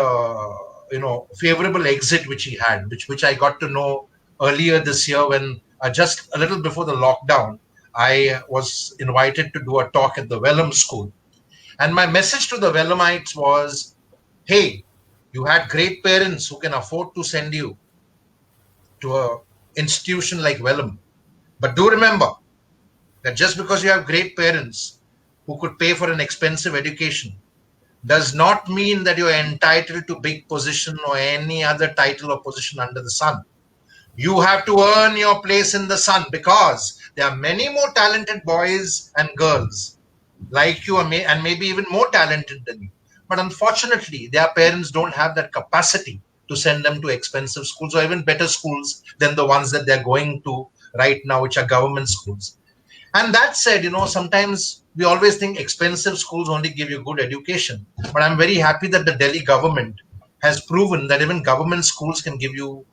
favorable exit which he had, which I got to know earlier this year when just a little before the lockdown, I was invited to do a talk at the Vellum School. And my message to the Vellumites was, hey, you had great parents who can afford to send you to a institution like Vellum. But do remember that just because you have great parents who could pay for an expensive education does not mean that you're entitled to big position or any other title or position under the sun. You have to earn your place in the sun because there are many more talented boys and girls like you and maybe even more talented than you. But unfortunately, their parents don't have that capacity to send them to expensive schools or even better schools than the ones that they're going to right now, which are government schools. And that said, sometimes we always think expensive schools only give you good education. But I'm very happy that the Delhi government has proven that even government schools can give you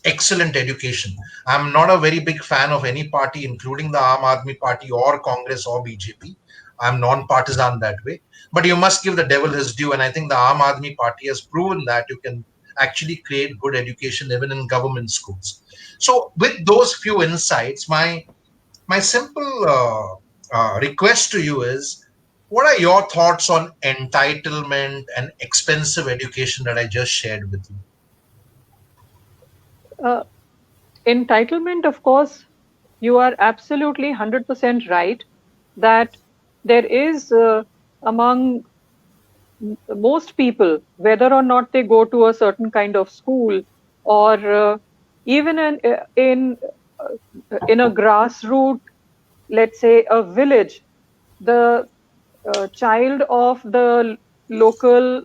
excellent education. I'm not a very big fan of any party, including the Aam Aadmi Party or Congress or BJP. I'm non-partisan that way. But you must give the devil his due. And I think the Aam Aadmi Party has proven that you can actually create good education even in government schools. So with those few insights, my simple request to you is, what are your thoughts on entitlement and expensive education that I just shared with you? Entitlement, of course, you are absolutely 100% right that there is among most people, whether or not they go to a certain kind of school or even in a grassroots, let's say a village, the child of the local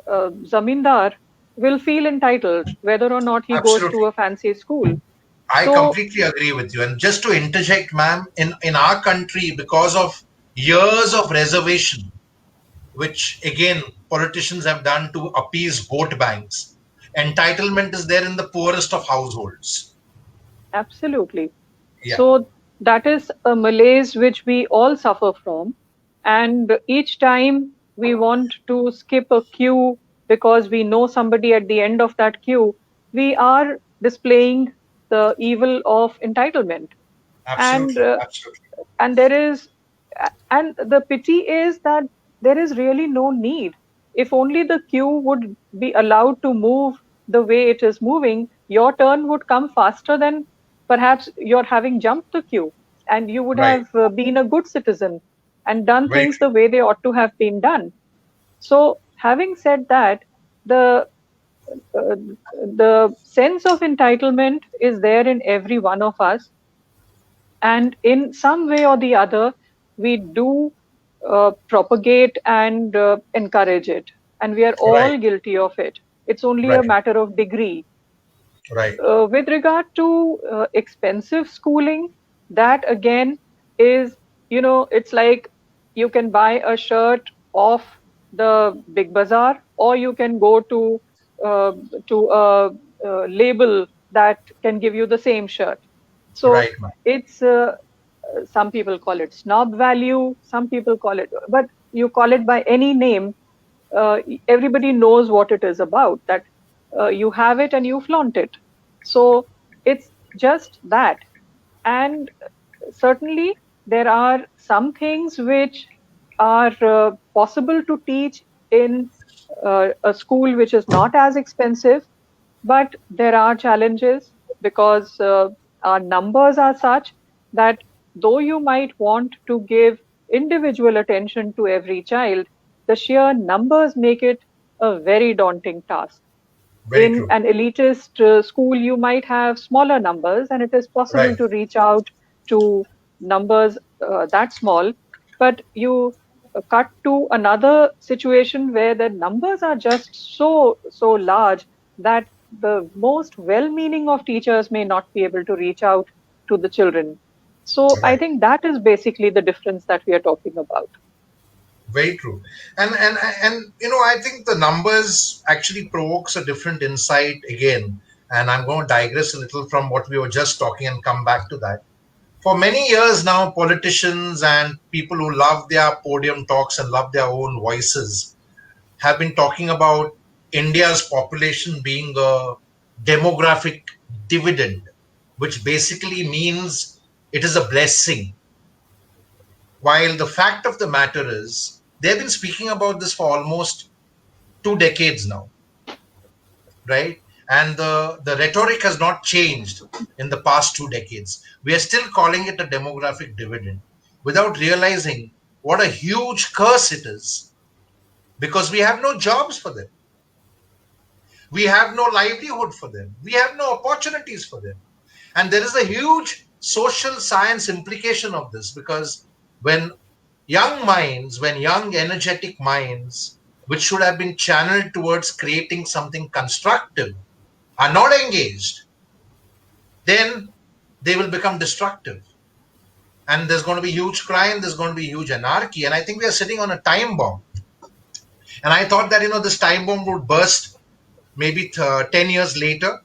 zamindar will feel entitled whether or not he goes to Absolutely. a fancy school. I So completely agree with you. And just to interject, ma'am, in our country, because of years of reservation, which again politicians have done to appease vote banks, entitlement is there in the poorest of households. absolutely. Yeah, So that is a malaise which we all suffer from. And each time we want to skip a queue because we know somebody at the end of that queue, we are displaying the evil of entitlement. And absolutely, absolutely. and there is and the pity is that there is really no need. If only the queue would be allowed to move the way it is moving, your turn would come faster than perhaps you're having jumped the queue, and you would Right. have been a good citizen and done Very things true. the way they ought to have been done. So having said that, the uh, the sense of entitlement is there in every one of us, and in some way or the other we do propagate and encourage it, and we are Right, all guilty of it. It's only a right, matter of degree. right, With regard to expensive schooling, that again is, it's like you can buy a shirt off the big bazaar, or you can go uh, to a label that can give you the same shirt. So right, ma'am. it's some people call it snob value, some people call it, but you call it by any name, everybody knows what it is about, that you have it and you flaunt it. So it's just that. And certainly there are some things which are possible to teach in a school which is not as expensive, but there are challenges because our numbers are such that though you might want to give individual attention to every child, the sheer numbers make it a very daunting task. Very In true. an elitist school, you might have smaller numbers, and it is possible Right. to reach out to numbers that small. But you cut to another situation where the numbers are just so large that the most well-meaning of teachers may not be able to reach out to the children. So I Right. think that is basically the difference that we are talking about. Very true. And I think the numbers actually provokes a different insight again. And I'm going to digress a little from what we were just talking and come back to that. For many years now, politicians and people who love their podium talks and love their own voices have been talking about India's population being a demographic dividend, which basically means it is a blessing. While the fact of the matter is, they've been speaking about this for almost 2 decades now, right? And the rhetoric has not changed in the past 2 decades. We are still calling it a demographic dividend without realizing what a huge curse it is because we have no jobs for them. We have no livelihood for them. We have no opportunities for them. And there is a huge social science implication of this because when when young, energetic minds, which should have been channeled towards creating something constructive, are not engaged, then they will become destructive. And there's going to be huge crime, there's going to be huge anarchy. And I think we are sitting on a time bomb. And I thought that, this time bomb would burst maybe 10 years later.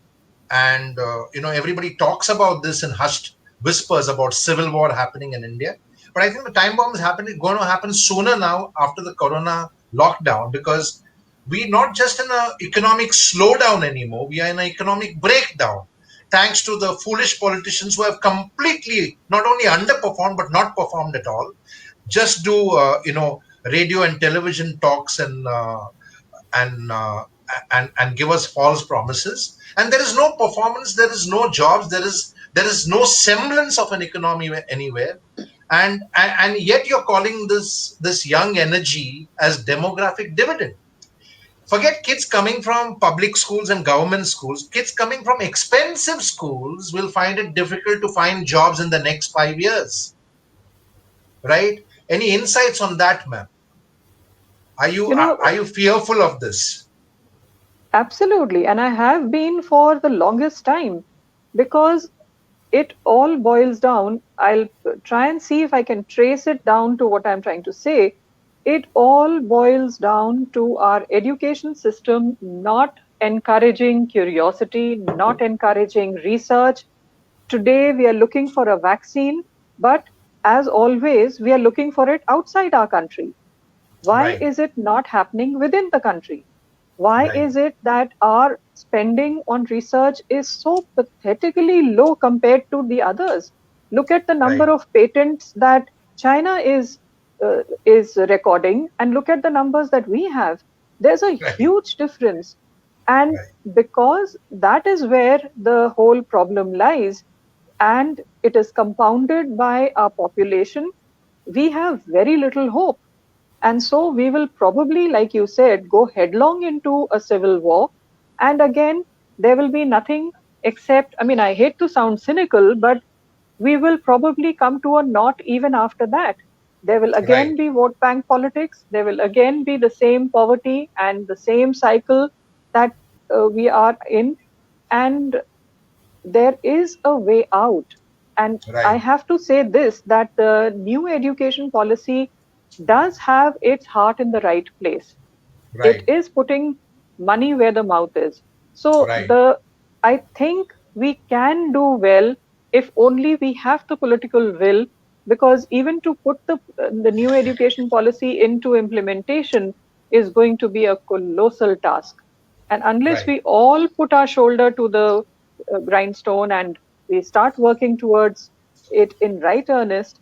And, everybody talks about this in hushed whispers about civil war happening in India. But I think the time bomb is going to happen sooner now after the corona lockdown because we're not just in an economic slowdown anymore. We are in an economic breakdown thanks to the foolish politicians who have completely not only underperformed but not performed at all. Just do, radio and television talks and and give us false promises, and there is no performance, there is no jobs, there is no semblance of an economy anywhere, and yet you're calling this young energy as demographic dividend. Forget kids coming from public schools and government schools. Kids coming from expensive schools will find it difficult to find jobs in the next 5 years, right? Any insights on that, ma'am? are you You are, know, are you fearful of this? absolutely. And I have been for the longest time because it all boils down. I'll try and see if I can trace it down to what I'm trying to say. It all boils down to our education system not encouraging curiosity, not encouraging research. Today, we are looking for a vaccine, but as always, we are looking for it outside our country. Why Right. is it not happening within the country? Why Right. is it that our spending on research is so pathetically low compared to the others? Look at the Right. number of patents that China is recording, and look at the numbers that we have. There's a Right. huge difference, and Right. because that is where the whole problem lies, and it is compounded by our population, we have very little hope. And so we will probably, like you said, go headlong into a civil war. And again, there will be nothing except, I mean, I hate to sound cynical, but we will probably come to a knot even after that. There will Right. again be vote bank politics. There will again be the same poverty and the same cycle that we are in. And there is a way out. And I Right. have to say this, that the new education policy does have its heart in the right place. It Right. is putting money where the mouth is. So Right. I think we can do well if only we have the political will, because even to put the new education policy into implementation is going to be a colossal task. And unless Right. we all put our shoulder to the grindstone and we start working towards it in right earnest,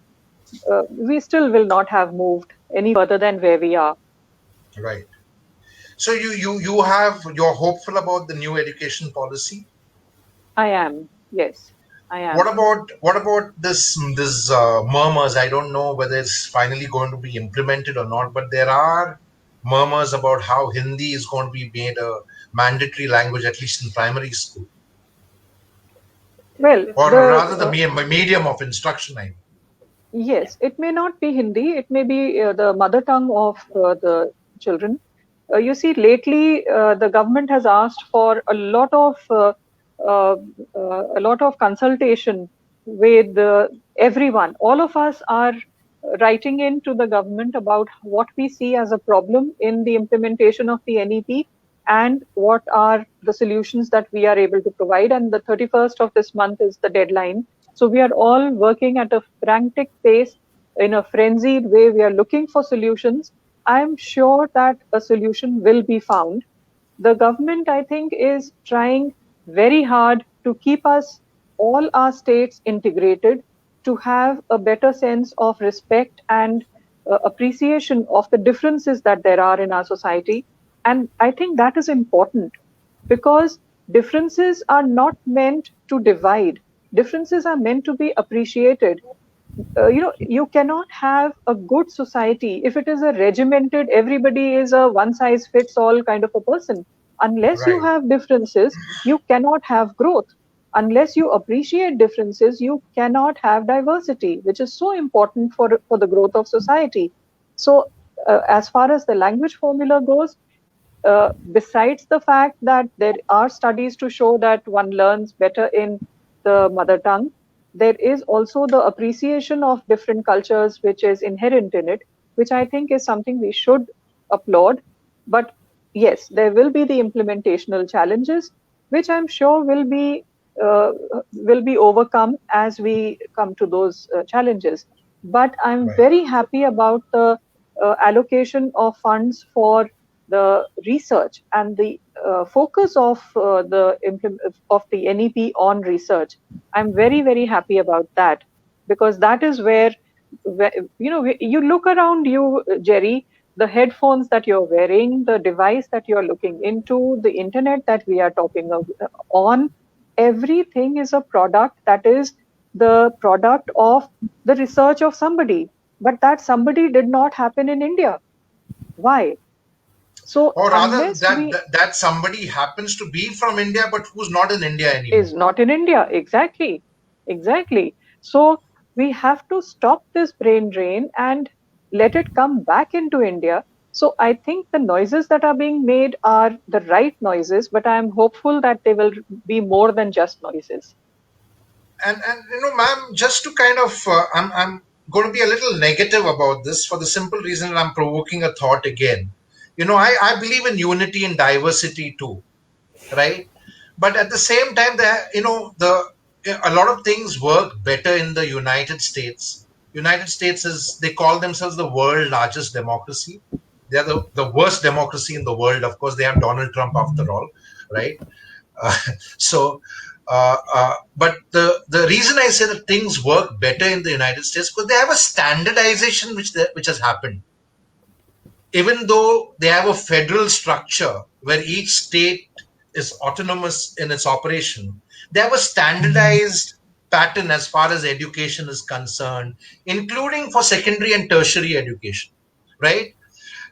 we still will not have moved any further than where we are. Right. So you're hopeful about the new education policy? I am, yes. I am. What about this murmurs? I don't know whether it's finally going to be implemented or not, but there are murmurs about how Hindi is going to be made a mandatory language, at least in primary school, Well, or the rather the medium of instruction. I mean. yes, it may not be Hindi. It may be the mother tongue of the children. You see, lately the government has asked for uh, a lot of consultation with everyone. All of us are writing in to the government about what we see as a problem in the implementation of the NEP and what are the solutions that we are able to provide. And the 31st of this month is the deadline. So we are all working at a frantic pace in a frenzied way. We are looking for solutions. I'm sure that a solution will be found. The government, I think, is trying very hard to keep us, all our states, integrated, to have a better sense of respect and appreciation of the differences that there are in our society. And I think that is important because differences are not meant to divide, differences are meant to be appreciated. You cannot have a good society if it is a regimented, everybody is a one size fits all kind of a person. Unless you Right, have differences, you cannot have growth. Unless you appreciate differences, you cannot have diversity, which is so important for the growth of society. So, as far as the language formula goes, besides the fact that there are studies to show that one learns better in the mother tongue, there is also the appreciation of different cultures which is inherent in it, which I think is something we should applaud. But yes, there will be the implementational challenges, which I'm sure uh, will be overcome as we come to those challenges. But I'm right, very happy about the allocation of funds for the research and the focus of of the NEP on research. I'm very very happy about that because that is where you look around you, Jerry, the headphones that you're wearing, the device that you're looking into, the internet that we are talking on, everything is a product that is the product of the research of somebody. But that somebody did not happen in India. Why? So or rather unless that, we that somebody happens to be from India but who's not in India is anymore. not in India, exactly, exactly. So we have to stop this brain drain and let it come back into India. So I think the noises that are being made are the right noises, but I am hopeful that they will be more than just noises. And ma'am, just to kind of I'm going to be a little negative about this for the simple reason that I'm provoking a thought again. I believe in unity and diversity too, right? But at the same time, there the a lot of things work better in the United States. United States is, they call themselves the world largest democracy. They are the worst democracy in the world. Of course, they have Donald Trump after all, right? Uh, so, but the reason I say that things work better in the United States because they have a standardization which has happened. Even though they have a federal structure where each state is autonomous in its operation, they have a standardized pattern as far as education is concerned, including for secondary and tertiary education, right?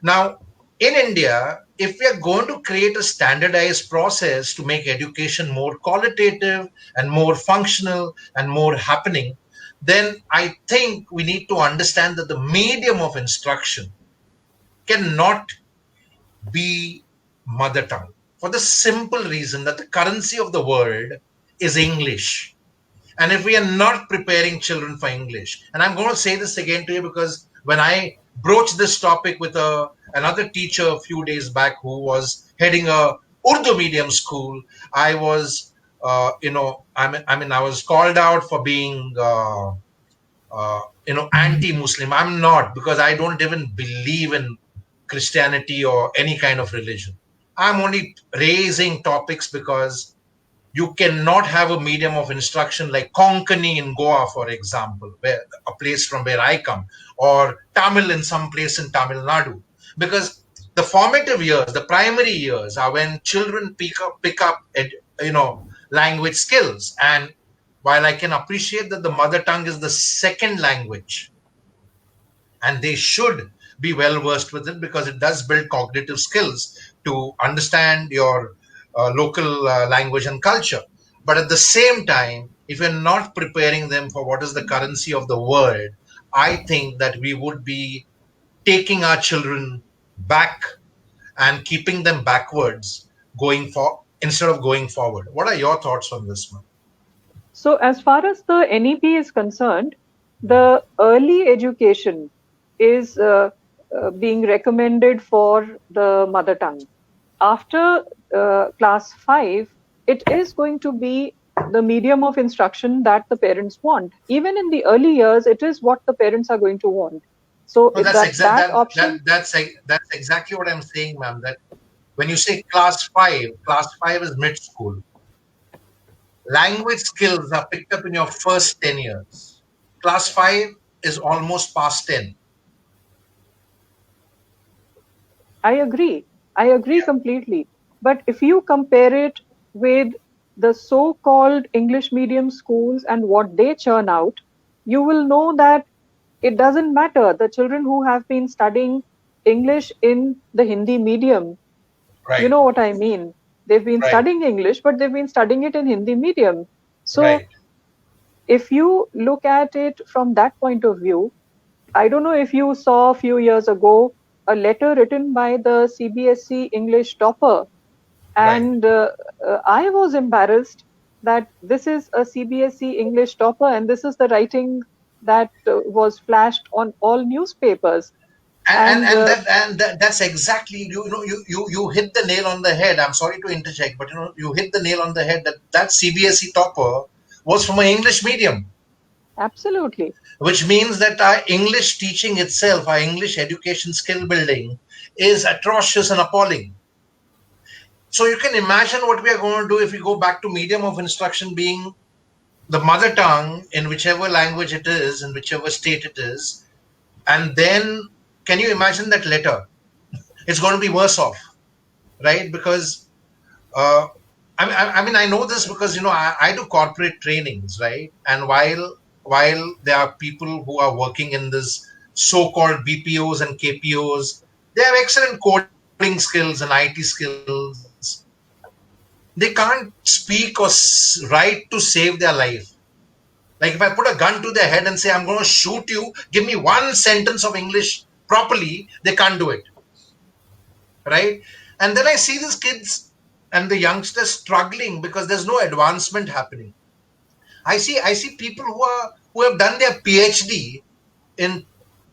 Now, in India, if we are going to create a standardized process to make education more qualitative and more functional and more happening, then I think we need to understand that the medium of instruction cannot be mother tongue for the simple reason that the currency of the world is English. And if we are not preparing children for English, and I'm going to say this again to you because when I broached this topic with another teacher a few days back who was heading a Urdu medium school, I was, I was called out for being, anti-Muslim. I'm not, because I don't even believe in Christianity or any kind of religion. I'm only raising topics because you cannot have a medium of instruction like Konkani in Goa, for example, where a place from where I come, or Tamil in some place in Tamil Nadu, because the formative years, the primary years, are when children pick up, language skills. And while I can appreciate that the mother tongue is the second language, and they should be well versed with it because it does build cognitive skills to understand your local language and culture. But at the same time, if you're not preparing them for what is the currency of the world, I think that we would be taking our children back and keeping them backwards going for instead of going forward. What are your thoughts on this one? So, as far as the NEP is concerned, the early education is being recommended for the mother tongue. After class 5, it is going to be the medium of instruction that the parents want. Even in the early years, it is what the parents are going to want. So, No, if that's that option. that's exactly what I'm saying, ma'am. That when you say class 5 is mid school. Language skills are picked up in your first 10 years. Class 5 is almost past 10. I agree. I agree completely. But if you compare it with the so-called English medium schools and what they churn out, you will know that it doesn't matter. The children who have been studying English in the Hindi medium, you Right, know what I mean. They've been right, studying English, but they've been studying it in Hindi medium. So right. if you look at it from that point of view, I don't know if you saw a few years ago a letter written by the CBSE English topper, Right. and I was embarrassed that this is a CBSE English topper and this is the writing that was flashed on all newspapers. And That's exactly, you hit the nail on the head. I'm sorry to interject, but you hit the nail on the head that CBSE topper was from an English medium, absolutely. which means that our English teaching itself, our English education skill building is atrocious and appalling. So you can imagine what we are going to do if we go back to medium of instruction being the mother tongue in whichever language it is, in whichever state it is. And then can you imagine that letter? It's going to be worse off, right? Because uh, I mean, I know this because I do corporate trainings, right? And while there are people who are working in this so-called BPOs and KPOs, they have excellent coding skills and IT skills. They can't speak or write to save their life. Like if I put a gun to their head and say, I'm going to shoot you, give me one sentence of English properly, they can't do it. Right? And then I see these kids and the youngsters struggling because there's no advancement happening. I see people who have done their PhD in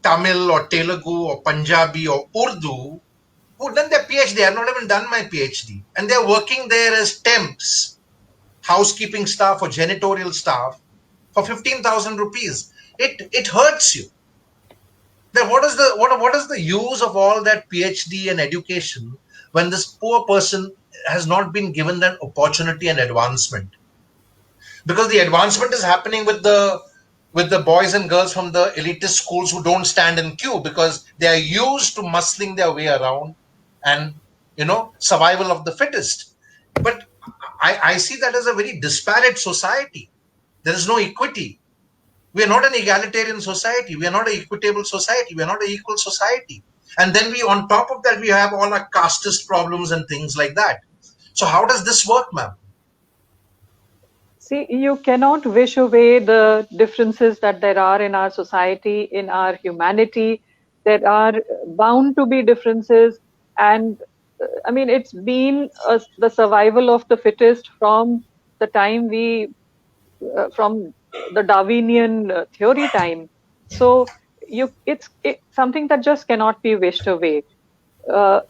Tamil or Telugu or Punjabi or Urdu, who've done their PhD. I've not even done my PhD. And they're working there as temps, housekeeping staff or janitorial staff for 15,000 rupees. It hurts you. Then what is the use of all that PhD and education when this poor person has not been given that opportunity and advancement? Because the advancement is happening with the boys and girls from the elitist schools who don't stand in queue because they are used to muscling their way around and survival of the fittest. But I see that as a very disparate society. There is no equity. We are not an egalitarian society. We are not an equitable society. We are not an equal society. And then on top of that, we have all our casteist problems and things like that. So how does this work, ma'am? See, you cannot wish away the differences that there are in our society, in our humanity. There are bound to be differences. And I mean, it's been the survival of the fittest from the time from the Darwinian theory time. So it's something that just cannot be wished away. Uh,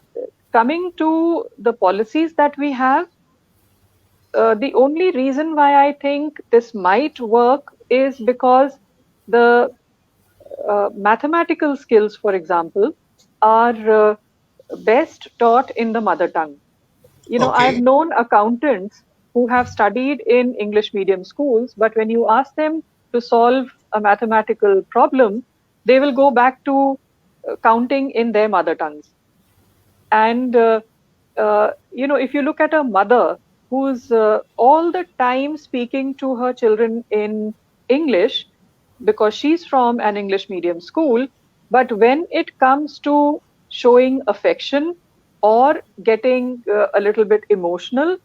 Coming to the policies that we have, the only reason why I think this might work is because the mathematical skills, for example, are best taught in the mother tongue. I've Okay. known accountants who have studied in English medium schools, but when you ask them to solve a mathematical problem, they will go back to counting in their mother tongues. And if you look at a mother, who's all the time speaking to her children in English because she's from an English medium school. But when it comes to showing affection or getting a little bit emotional,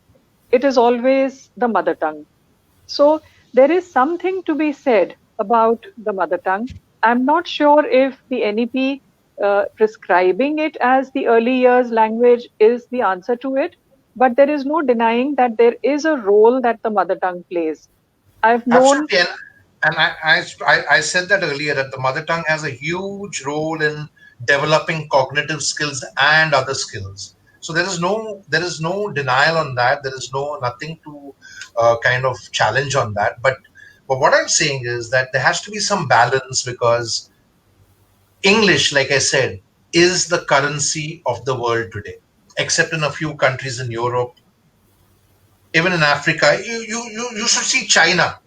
it is always the mother tongue. So there is something to be said about the mother tongue. I'm not sure if the NEP prescribing it as the early years language is the answer to it, but there is no denying that there is a role that the mother tongue plays. I've known, Absolutely, and I said that earlier that the mother tongue has a huge role in developing cognitive skills and other skills. So there is no denial on that. There is no nothing to kind of challenge on that. But what I'm saying is that there has to be some balance because English, like I said, is the currency of the world today. Except in a few countries in Europe, even in Africa, you should see China.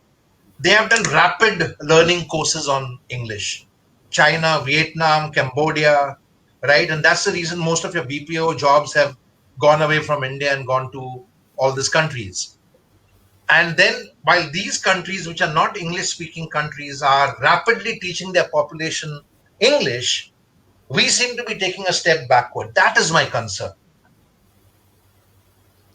They have done rapid learning courses on English. China, Vietnam, Cambodia, right? And that's the reason most of your BPO jobs have gone away from India and gone to all these countries. And then, while these countries, which are not English speaking countries, are rapidly teaching their population English, we seem to be taking a step backward. That is my concern.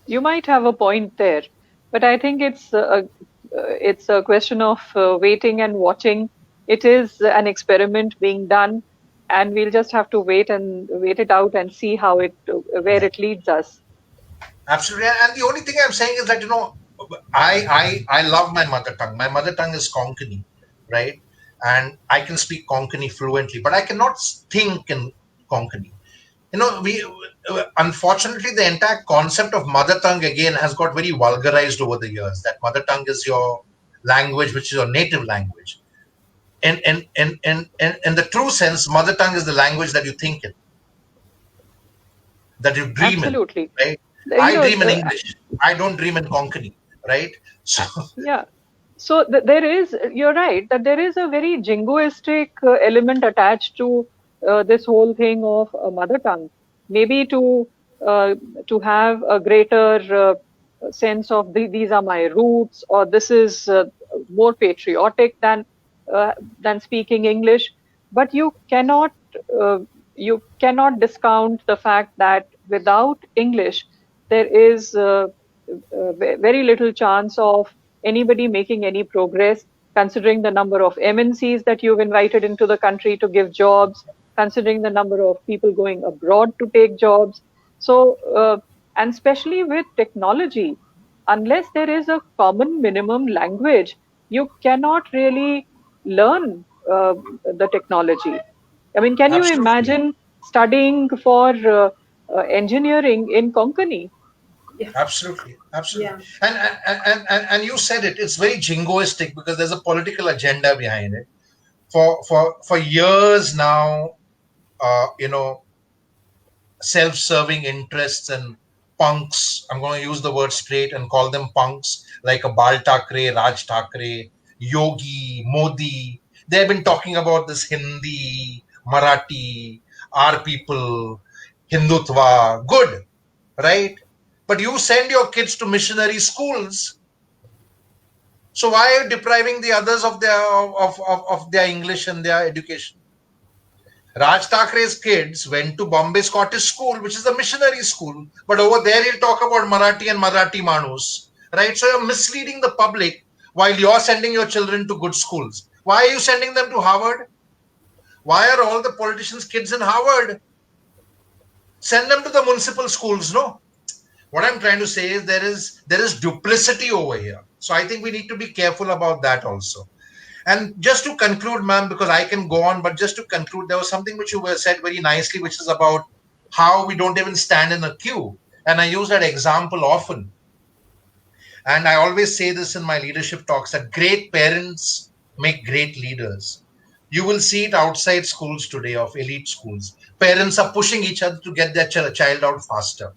you might have a point there, but I think it's a question of waiting and watching. It is an experiment being done, and we'll just have to wait it out and see how where Yeah. it leads us. Absolutely. And the only thing I'm saying is that, I love my mother tongue. My mother tongue is Konkani, right? And I can speak Konkani fluently, but I cannot think in Konkani. We unfortunately the entire concept of mother tongue again has got very vulgarized over the years. That mother tongue is your language, which is your native language. In the true sense, mother tongue is the language that you think in, that you dream in, Absolutely. right? You I know, dream in English. I don't dream in Konkani, right? So yeah. So there is, you're right, that there is a very jingoistic element attached to this whole thing of mother tongue. Maybe uh, to have a greater sense of these are my roots, or this is more patriotic than speaking English. But uh, you cannot discount the fact that without English, there is very little chance of anybody making any progress, considering the number of MNCs that you've invited into the country to give jobs, considering the number of people going abroad to take jobs. So, and especially with technology, unless there is a common minimum language, you cannot really learn the technology. I mean, can you absolutely, imagine studying for engineering in Konkani? Yeah. absolutely, Yeah. and you said it. It's very jingoistic because there's a political agenda behind it. For years now, self-serving interests and punks. I'm going to use the word straight and call them punks, like a Bal Thackeray, Raj Thackeray, Yogi, Modi. They've been talking about this Hindi, Marathi, our people, Hindutva. Good, right? But you send your kids to missionary schools. So why are you depriving the others of their English and their education? Raj Thakkre's kids went to Bombay Scottish School, which is a missionary school, but over there he'll talk about Marathi and Marathi Manus, right? So you're misleading the public while you're sending your children to good schools. Why are you sending them to Harvard? Why are all the politicians' kids in Harvard? Send them to the municipal schools, no? What I'm trying to say is there is duplicity over here. So I think we need to be careful about that also. And just to conclude, ma'am, because I can go on, but just to conclude, there was something which you were said very nicely, which is about how we don't even stand in a queue. And I use that example often. And I always say this in my leadership talks that great parents make great leaders. You will see it outside schools today, of elite schools. Parents are pushing each other to get their child out faster.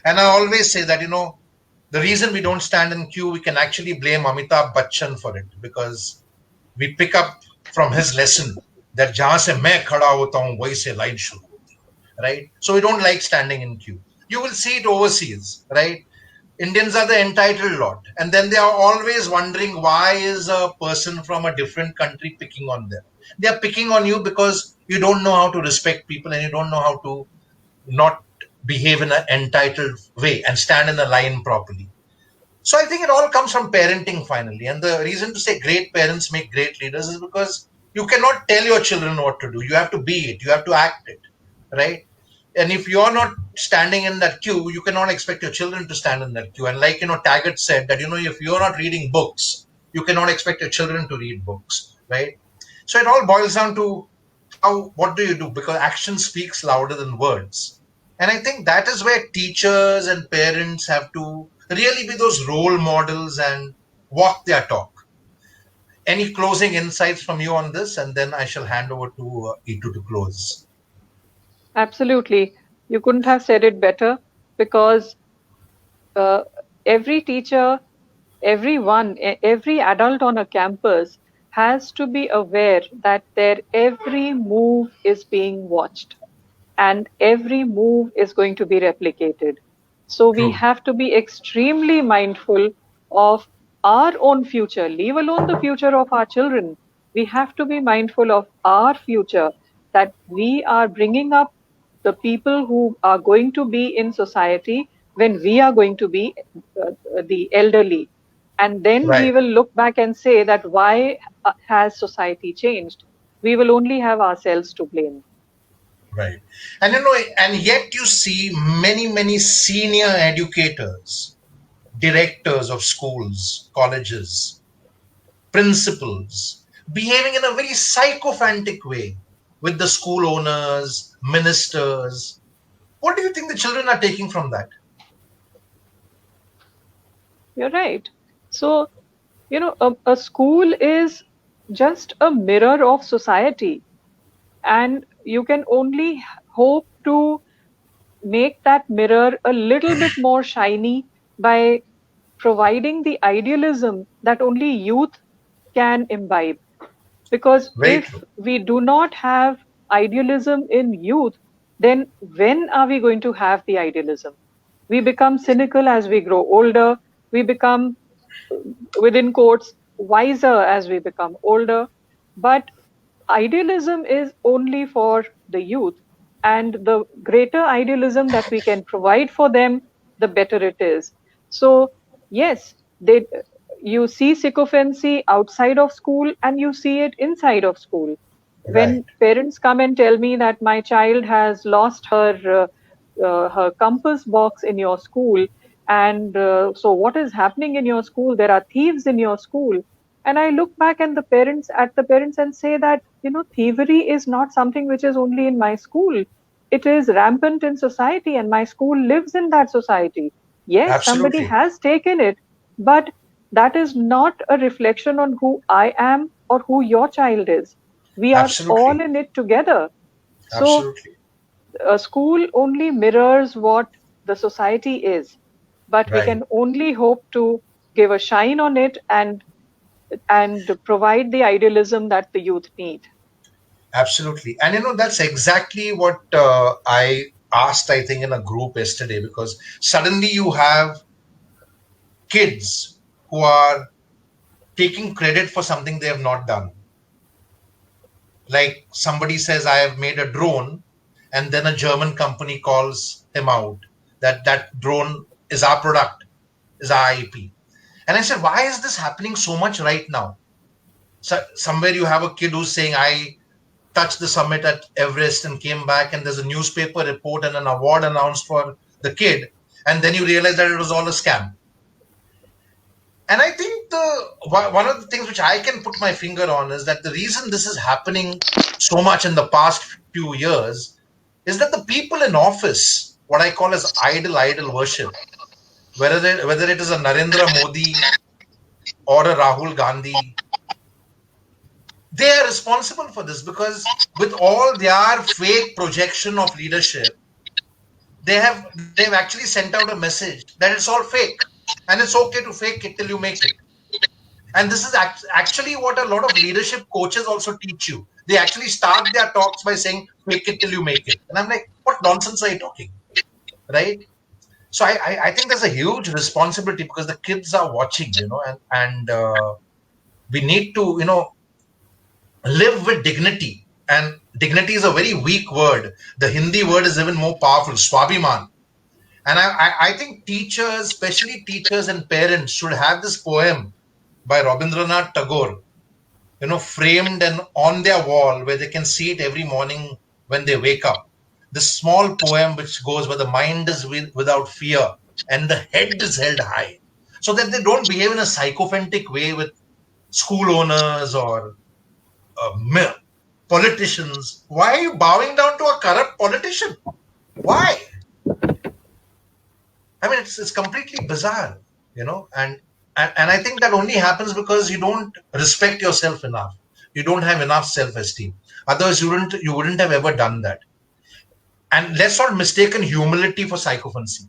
And I always say that, the reason we don't stand in queue, we can actually blame Amitabh Bachchan for it because we pick up from his lesson that जहां से मैं खड़ा होता हूं वहीं से line शुरू होती है, right? So we don't like standing in queue. You will see it overseas, right? Indians are the entitled lot, and then they are always wondering why is a person from a different country picking on them. They are picking on you because you don't know how to respect people and you don't know how to not behave in an entitled way and stand in a line properly. So I think it all comes from parenting finally. And the reason to say great parents make great leaders is because you cannot tell your children what to do. You have to be it, you have to act it, right? And if you're not standing in that queue, you cannot expect your children to stand in that queue. And like, Taggart said that, if you're not reading books, you cannot expect your children to read books, right? So it all boils down to what do you do? Because action speaks louder than words. And I think that is where teachers and parents have to really be those role models and walk their talk. Any closing insights from you on this? And then I shall hand over to Eitu to close. Absolutely. You couldn't have said it better, because uh, every teacher, every adult on a campus has to be aware that their every move is being watched and every move is going to be replicated. So we True. have to be extremely mindful of our own future, leave alone the future of our children. We have to be mindful of our future, that we are bringing up the people who are going to be in society when we are going to be the elderly. And then we Right. will look back and say that why has society changed? We will only have ourselves to blame. Right. And and yet you see many, many senior educators, directors of schools, colleges, principals, behaving in a very sycophantic way with the school owners, ministers. What do you think the children are taking from that? You're right. So, a school is just a mirror of society, and you can only hope to make that mirror a little bit more shiny by providing the idealism that only youth can imbibe. Because Very if true. we do not have idealism in youth, then when are we going to have the idealism? We become cynical as we grow older. We become, within quotes, wiser as we become older. But idealism is only for the youth. And the greater idealism that we can provide for them, the better it is. So, yes, you see sycophancy outside of school and you see it inside of school. Right. When parents come and tell me that my child has lost her compass box in your school, and so what is happening in your school? There are thieves in your school. And I look back at the parents and say that, thievery is not something which is only in my school. It is rampant in society, and my school lives in that society. Yes, somebody Absolutely. has taken it, but that is not a reflection on who I am or who your child is. We are all Absolutely. in it together. So Absolutely. a school only mirrors what the society is, but we Right. can only hope to give a shine on it and provide the idealism that the youth need. Absolutely. And that's exactly what I asked, I think, in a group yesterday, because suddenly you have kids who are taking credit for something they have not done. Like somebody says, I have made a drone, and then a German company calls him out that that drone is our product, is our IP. And I said, why is this happening so much right now? So somewhere you have a kid who's saying, I touched the summit at Everest and came back, and there's a newspaper report and an award announced for the kid, and then you realize that it was all a scam. And I think one of the things which I can put my finger on is that the reason this is happening so much in the past few years is that the people in office, what I call as idol worship, whether it is a Narendra Modi or a Rahul Gandhi, they are responsible for this, because with all their fake projection of leadership, they've actually sent out a message that it's all fake and it's okay to fake it till you make it. And this is actually what a lot of leadership coaches also teach you. They actually start their talks by saying, fake it till you make it. And I'm like, what nonsense are you talking? Right? So I think there's a huge responsibility because the kids are watching, and we need to, live with dignity. And dignity is a very weak word. The Hindi word is even more powerful, Swabhiman. And I think teachers, especially teachers and parents, should have this poem by Rabindranath Tagore, framed and on their wall where they can see it every morning when they wake up. This small poem which goes where the mind is without fear and the head is held high, so that they don't behave in a sycophantic way with school owners or politicians. Why are you bowing down to a corrupt politician? Why? I mean, it's completely bizarre, and I think that only happens because you don't respect yourself enough. You don't have enough self-esteem. Otherwise, you wouldn't have ever done that. And let's not mistaken humility for sycophancy.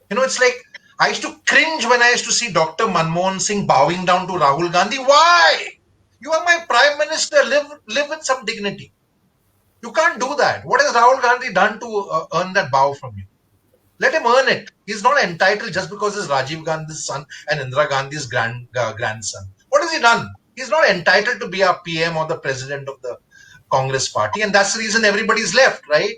It's like I used to cringe when I used to see Dr. Manmohan Singh bowing down to Rahul Gandhi. Why? You are my prime minister. Live with some dignity. You can't do that. What has Rahul Gandhi done to earn that bow from you? Let him earn it. He's not entitled just because he's Rajiv Gandhi's son and Indira Gandhi's grandson. What has he done? He's not entitled to be our PM or the president of the Congress party, and that's the reason everybody's left, right?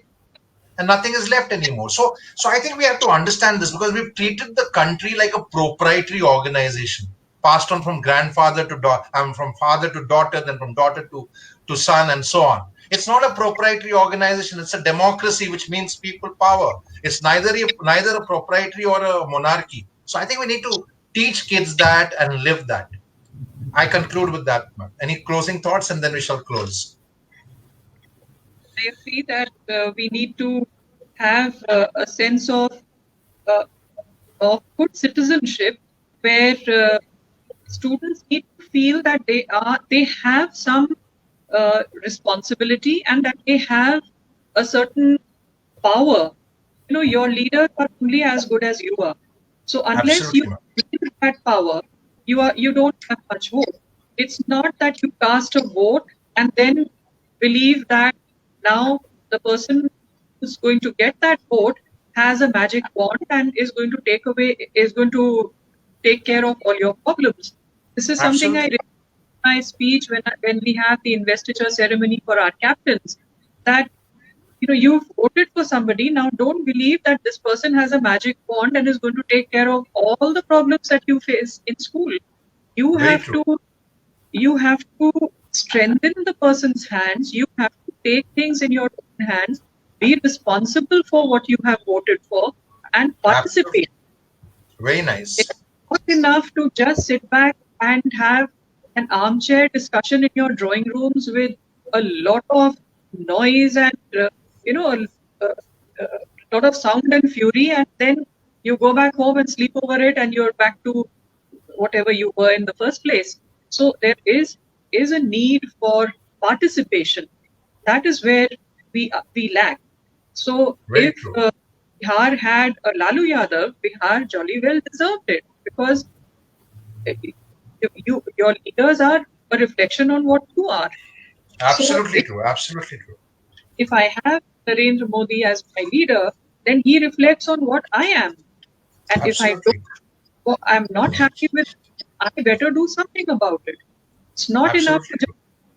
And nothing is left anymore. So I think we have to understand this because we've treated the country like a proprietary organization, passed on from grandfather to from father to daughter, then from daughter to son, and so on. It's not a proprietary organization. It's a democracy, which means people power. It's neither a proprietary or a monarchy. So I think we need to teach kids that and live that. I conclude with that. Any closing thoughts, and then we shall close. I agree that we need to have a sense of good citizenship, where students need to feel that they have some responsibility and that they have a certain power. Your leaders are only as good as you are. So unless you use that power, you don't have much vote. It's not that you cast a vote and then believe that now the person who's going to get that vote has a magic wand and is going to take care of all your problems. This is something I read in my speech when we have the investiture ceremony for our captains, that you've voted for somebody. Now don't believe that this person has a magic wand and is going to take care of all the problems that you face in school. You have to strengthen the person's hands. You have to take things in your own hands, be responsible for what you have voted for, and participate. Very nice. It's not enough to just sit back and have an armchair discussion in your drawing rooms with a lot of noise and a lot of sound and fury, and then you go back home and sleep over it and you're back to whatever you were in the first place. So there is a need for participation. That is where we lack. So if Bihar had a Lalu Yadav, Bihar jolly well deserved it, because your leaders are a reflection on what you are. Absolutely true. Absolutely true. If I have Narendra Modi as my leader, then he reflects on what I am. And Absolutely. If I'm not happy with it, I better do something about it. It's not enough to just sit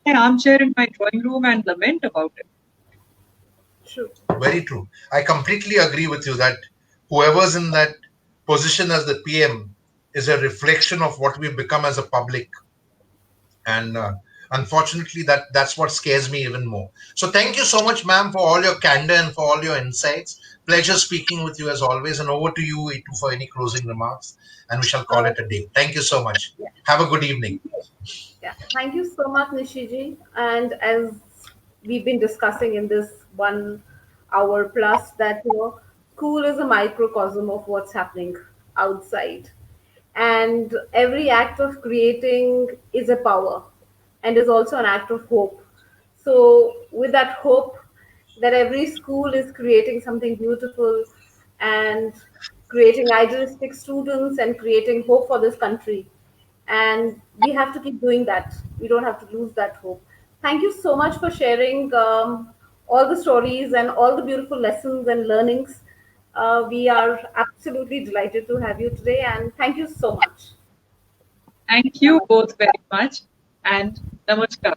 in my armchair in my drawing room and lament about it. True. Very true. I completely agree with you that whoever's in that position as the PM is a reflection of what we've become as a public. And unfortunately, that's what scares me even more. So thank you so much, ma'am, for all your candor and for all your insights. Pleasure speaking with you as always. And over to you, Eitu, for any closing remarks. And we shall call it a day. Thank you so much. Yeah. Have a good evening. Yeah. Thank you so much, Nishiji. And as we've been discussing in this 1 hour plus, that school is a microcosm of what's happening outside. And every act of creating is a power and is also an act of hope. So, with that hope that every school is creating something beautiful and creating idealistic students and creating hope for this country, and we have to keep doing that. We don't have to lose that hope. Thank you so much for sharing all the stories and all the beautiful lessons and learnings We are absolutely delighted to have you today, and thank you so much. Thank you both very much, and namaskar.